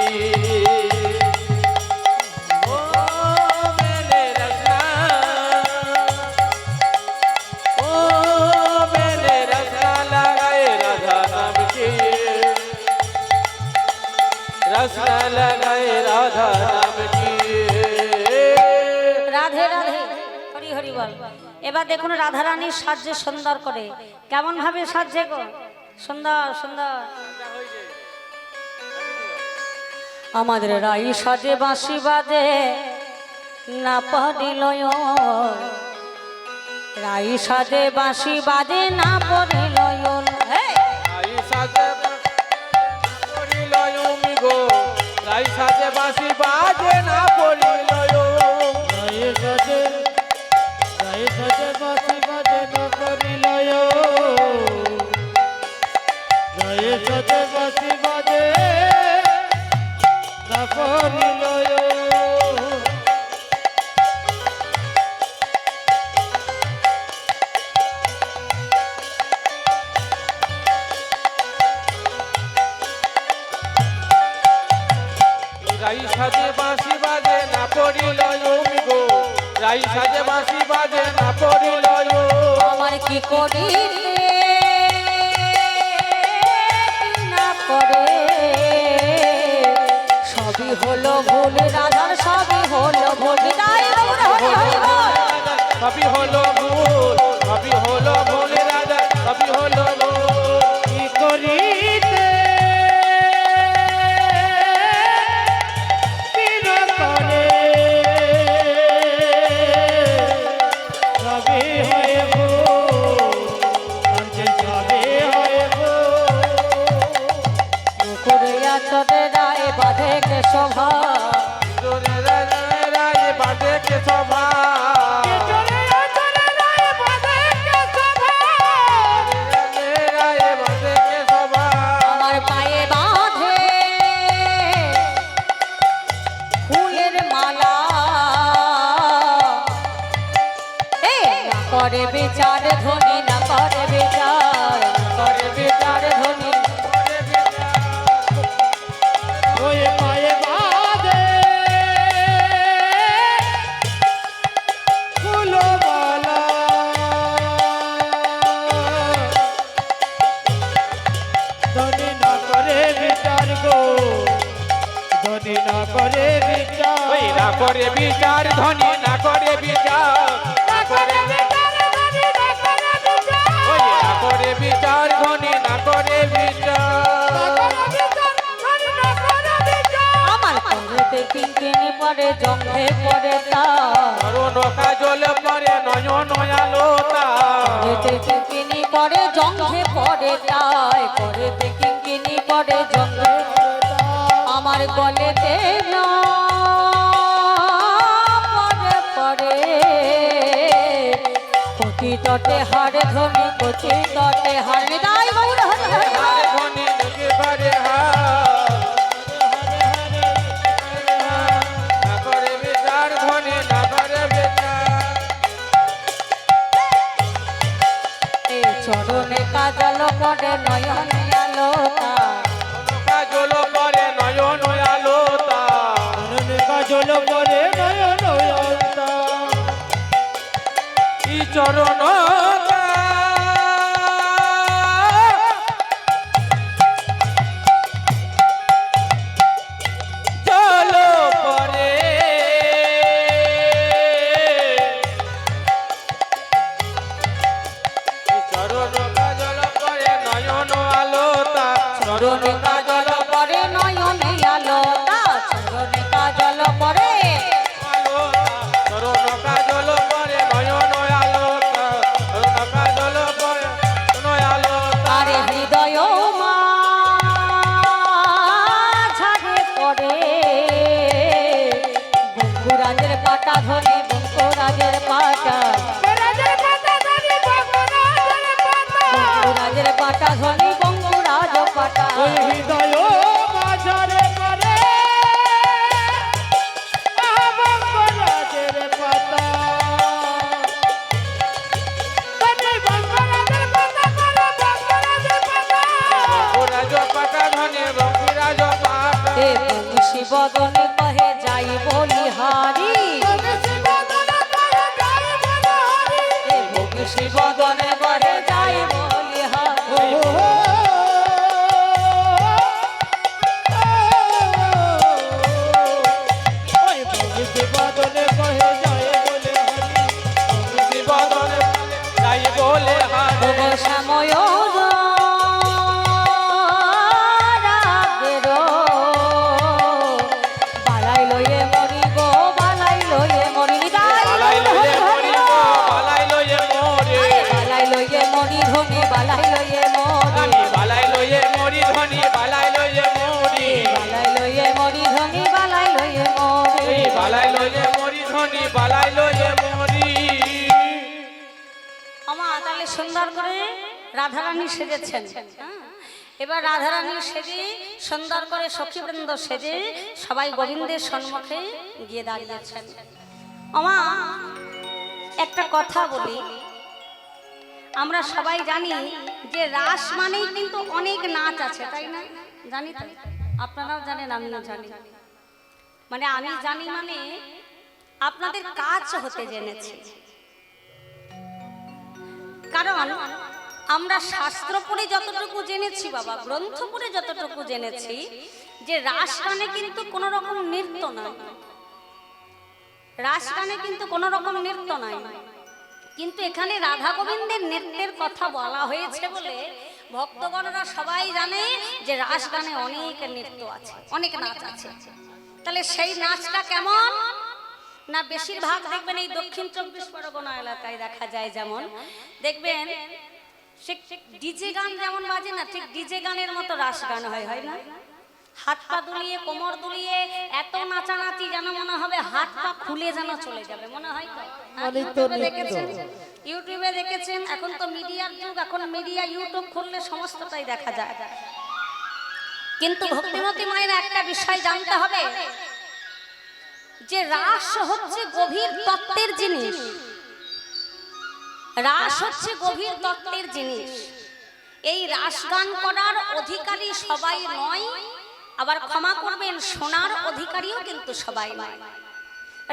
ओ मैंने रसना ओ मैंने रसना लगाए राधा नाम की रसना लगाए राधा नाम की রাধে রাধে হরি হরি বল। এবার দেখুন রাধা রানীর সাজে সুন্দর করে কেমন ভাবে সাজছে গো সুন্দর সুন্দর আমাদের রাই সাজে বাঁশি বাজে না পড়িল রাই সাজে বাঁশি বাজে না পড়িল রাই সাজে পড়িল আমি গো রাই সাজে বাঁশি বাজে না পড়িল রায়ে সাজে বাঁশি বাজে না করিলয় রায়ে সাজে বাঁশি বাজে না করিলয় সাজে বাঁশি বাজে না পড়িল গো রাই সাজে বাঁশি বাজে না পড়িল আমার কি করিতে না করে সবই হলো ভুল রাধার সবই হলো ভুল তাই গৌর হরি হরি বল। সবই হলো ভুল সবই হলো ভুল রাজা সবই হলো কি করিতে কি না করে সবই হয় ভুল আর যে সবই হয় ভুল করে আচরে রায় বাঁধে কে শোভা জোরে রায় বাজে কে সভা রায় বাজে কে সভা আমার পায়ে বাঁধে ফুলের মালা এ না করে বিচার ধনী না করে বিচার না করে বিচার ধনী ওই পায়ে বাঁধে ফুলমালা ধনী না করে বিচার গো ধনী না করে বিচার ওই না করে বিচার ধনী না করে বিচার না করে ওই না করে বিচার ধনী না করে বিচার আমার কলেতে কিঙ্কিনি পরে জঙ্ঘে পরে তা করুণ কাজল পরে নয়ন আলোতা কলেতে কিঙ্কিনি পরে জঙ্ঘে পরে তাই কলেতে কিঙ্কিনি পরে জঙ্ঘে আমার গলেতে না পরে পরে কচি তটে হার ধনি কচি তটে হার দাই গৌর হরি হরি বল। হারে ধনী নাকি বারে না করে বিচার ধনী না করে বিচার এই চরণে কাজল পড়ে নয়ন আলোতা কাজল পরে নয়ন আলোতা নয়নে কাজল পরে নয়ন অন্তা কি চরণ জল পরে চরণ কাজল পরে নয়ন আলোতা চরণে কাজল পড়ে নয়নে আলোতা চরণে কাজল পড়ে চরণ কাজল পরে নয়ন আলোতা চরণ কাজল পরে নয়ন আলোতা আরে হৃদয় মা ঝাড়ে পড়ে বঙ্কুরাজের পাটা ধরে বঙ্কুরাজের পাটা বঙ্কুরাজের পাটা ধরে বঙ্কুরাজ পাটা ওই হৃদয় বাজারে করে বঙ্গরাজের পাতা তবে বঙ্গরাজের পাতা করে বঙ্গরাজের পাতা বঙ্কুরাজ পাটা ধনে বঙ্কুরাজ পাটা এ বংশী বদনে কহে যাই বলিহারি এ বংশী বদনে কহে যাই বলিহারি ওই ভগবতী বাদনে কহে যায় বলে হরি বদনে যাই বলে হারে ওগো শ্যাময় রাগের বালাই লয়ে মরি গো বালাই লয়ে মরি বালাই লয়ে মরি গো বালাই লয়ে মরি বালাই লয়ে মরি ধনি বালাই লয়ে মরি আমি বালাই লয়ে মরি ধনী বালাই লয়ে মরি বালাই লয়ে মরি ধনি বালাই লয়ে মরি এই বালাই লয়ে মরি ধনী বালাই লয়ে মরি আমার তাহলে সুন্দর করে রাধারানী সেজেছেন হ্যাঁ? এবার রাধারানী সেজে সুন্দর করে সখীবৃন্দ সেজে সবাই গোবিন্দের সম্মুখে গিয়ে দাঁড়িয়েছেন। আমা একটা কথা বলি, আমরা সবাই জানি যে রাস মানেই কিন্তু অনেক নাচ আছে, তাই না? জানি তো, আপনারাও জানেন, আমিও জানি। মানে আমি জানি মানে আপনাদের কাজ হতে জেনেছি। কারণ আমরা শাস্ত্র পড়ে যতটুকু জেনেছি বাবা, গ্রন্থ পড়ে যতটুকু জেনেছি, যে রাস গানে কিন্তু কোন রকম নৃত্য নয়, রাস গানে কিন্তু কোন রকম নৃত্য নয়। কিন্তু এখানে রাধা গোবিন্দের নৃত্যের কথা বলা হয়েছে বলে ভক্তগণরা সবাই জানে যে রাস গানে অনেক নৃত্য আছে, অনেক নাচ আছে। তাহলে সেই নাচটা কেমন না, বেশিরভাগ দেখবেন এই দক্ষিণ 24 পরগনা এলাকায় দেখা যায়, যেমন দেখবেন ডিজে গান যেমন বাজে না, ঠিক ডিজে গানের মতো রাস গান হয়, হয় না? হাত পা দুলিয়ে কোমর দুলিয়ে এত নাচানাচি যেন মনে হবে হাত পা খুলে যেন চলে যাবে, মনে হয় তো? দেখেছেন, ইউটিউবে দেখেছেন, এখন তো মিডিয়ার যুগ, এখন মিডিয়া ইউটিউব খুললে সমস্তটাই দেখা যায়। কিন্তু ভক্তিমতী মায়ের একটা বিষয় জানতে হবে, যে রাস হচ্ছে গভীর তত্ত্বের জিনিস, রাস হচ্ছে গভীর তত্ত্বের জিনিস। এই রাস গান করার অধিকারী সবাই নয়, আবার ক্ষমা করবেন শোনার অধিকারীও কিন্তু সবাই নয়।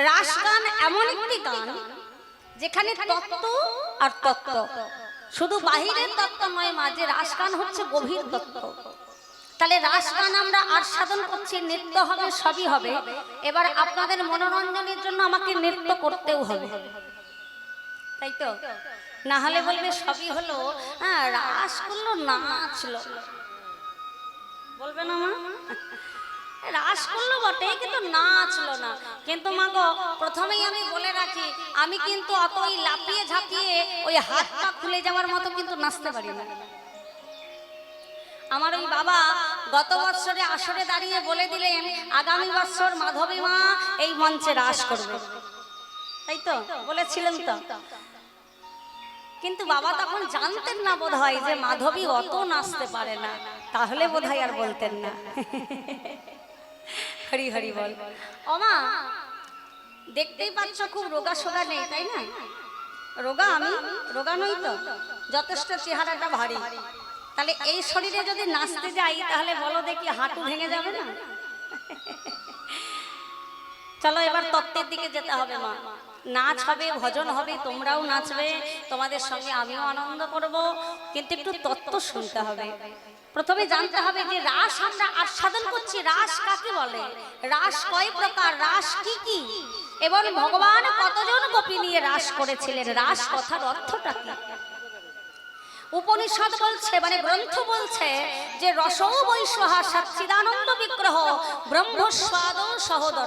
রাস গান এমন একটি গান যেখানে তত্ত্ব আর তত্ত্ব, শুধু বাহিরের তত্ত্ব নয় মা, যে রাস গান হচ্ছে গভীর তত্ত্ব। তাহলে রাস গান আমরা আস্বাদন করছি, নৃত্য হবে, সবই হবে। এবার আপনাদের মনোরঞ্জনের জন্য আমাকে নৃত্য করতেও হবে, তাই তো? না হলে বলবে সবই হলো, হ্যাঁ রাস করলো নাচলো, বলবে না মা? রাস করলো বটে কিন্তু নাচলো না। কিন্তু মা গো, প্রথমেই আমি বলে রাখি, আমি কিন্তু অত ওই লাফিয়ে ঝাঁপিয়ে ওই হাত পা খুলে যাওয়ার মতো কিন্তু নাচতে পারি না। আমার ওই বাবা গত বছরে আসরে দাঁড়িয়ে বলে দিলেন আগামী বছর মাধবী মা এই মঞ্চে রাস করবে, তাই তো বলেছিলেন তো? কিন্তু বাবা তখন জানতেন না বোধহয় যে মাধবী অত নাচতে পারে না, তাহলে বোধহয় আর বলতেন না। হরি হরি বল। ও মা, দেখতেই পাচ্ছ খুব রোগা সোগা নেই, তাই না? রোগা আমি রোগা নই তো, যথেষ্ট চেহারাটা ভারী। তাহলে এই শরীরে যদি নাচতে যাই তাহলে বলো দেখি হাঁটু ভেঙে যাবে না? চলো এবার তত্ত্বের দিকে যেতে হবে মা। নাচ হবে, ভজন হবে, তোমরাও নাচবে, তোমাদের সঙ্গে আমিও আনন্দ করব, কিন্তু একটু তত্ত্ব শুনতে হবে। প্রথমে জানতে হবে যে রাস আমরা আস্বাদন করছি, রাস কাকে বলে, রাস কয় প্রকার, রাস কি কি, এবং ভগবান কতজন গোপী নিয়ে রাস করেছিলেন, রাস কথার অর্থটা কি। উপনিষদ বলছে, মানে গ্রন্থ বলছে যে রসৌ বৈশ্বহা সচ্চিদানন্দ বিগ্রহ ব্রহ্মস্বাদ সহোদর।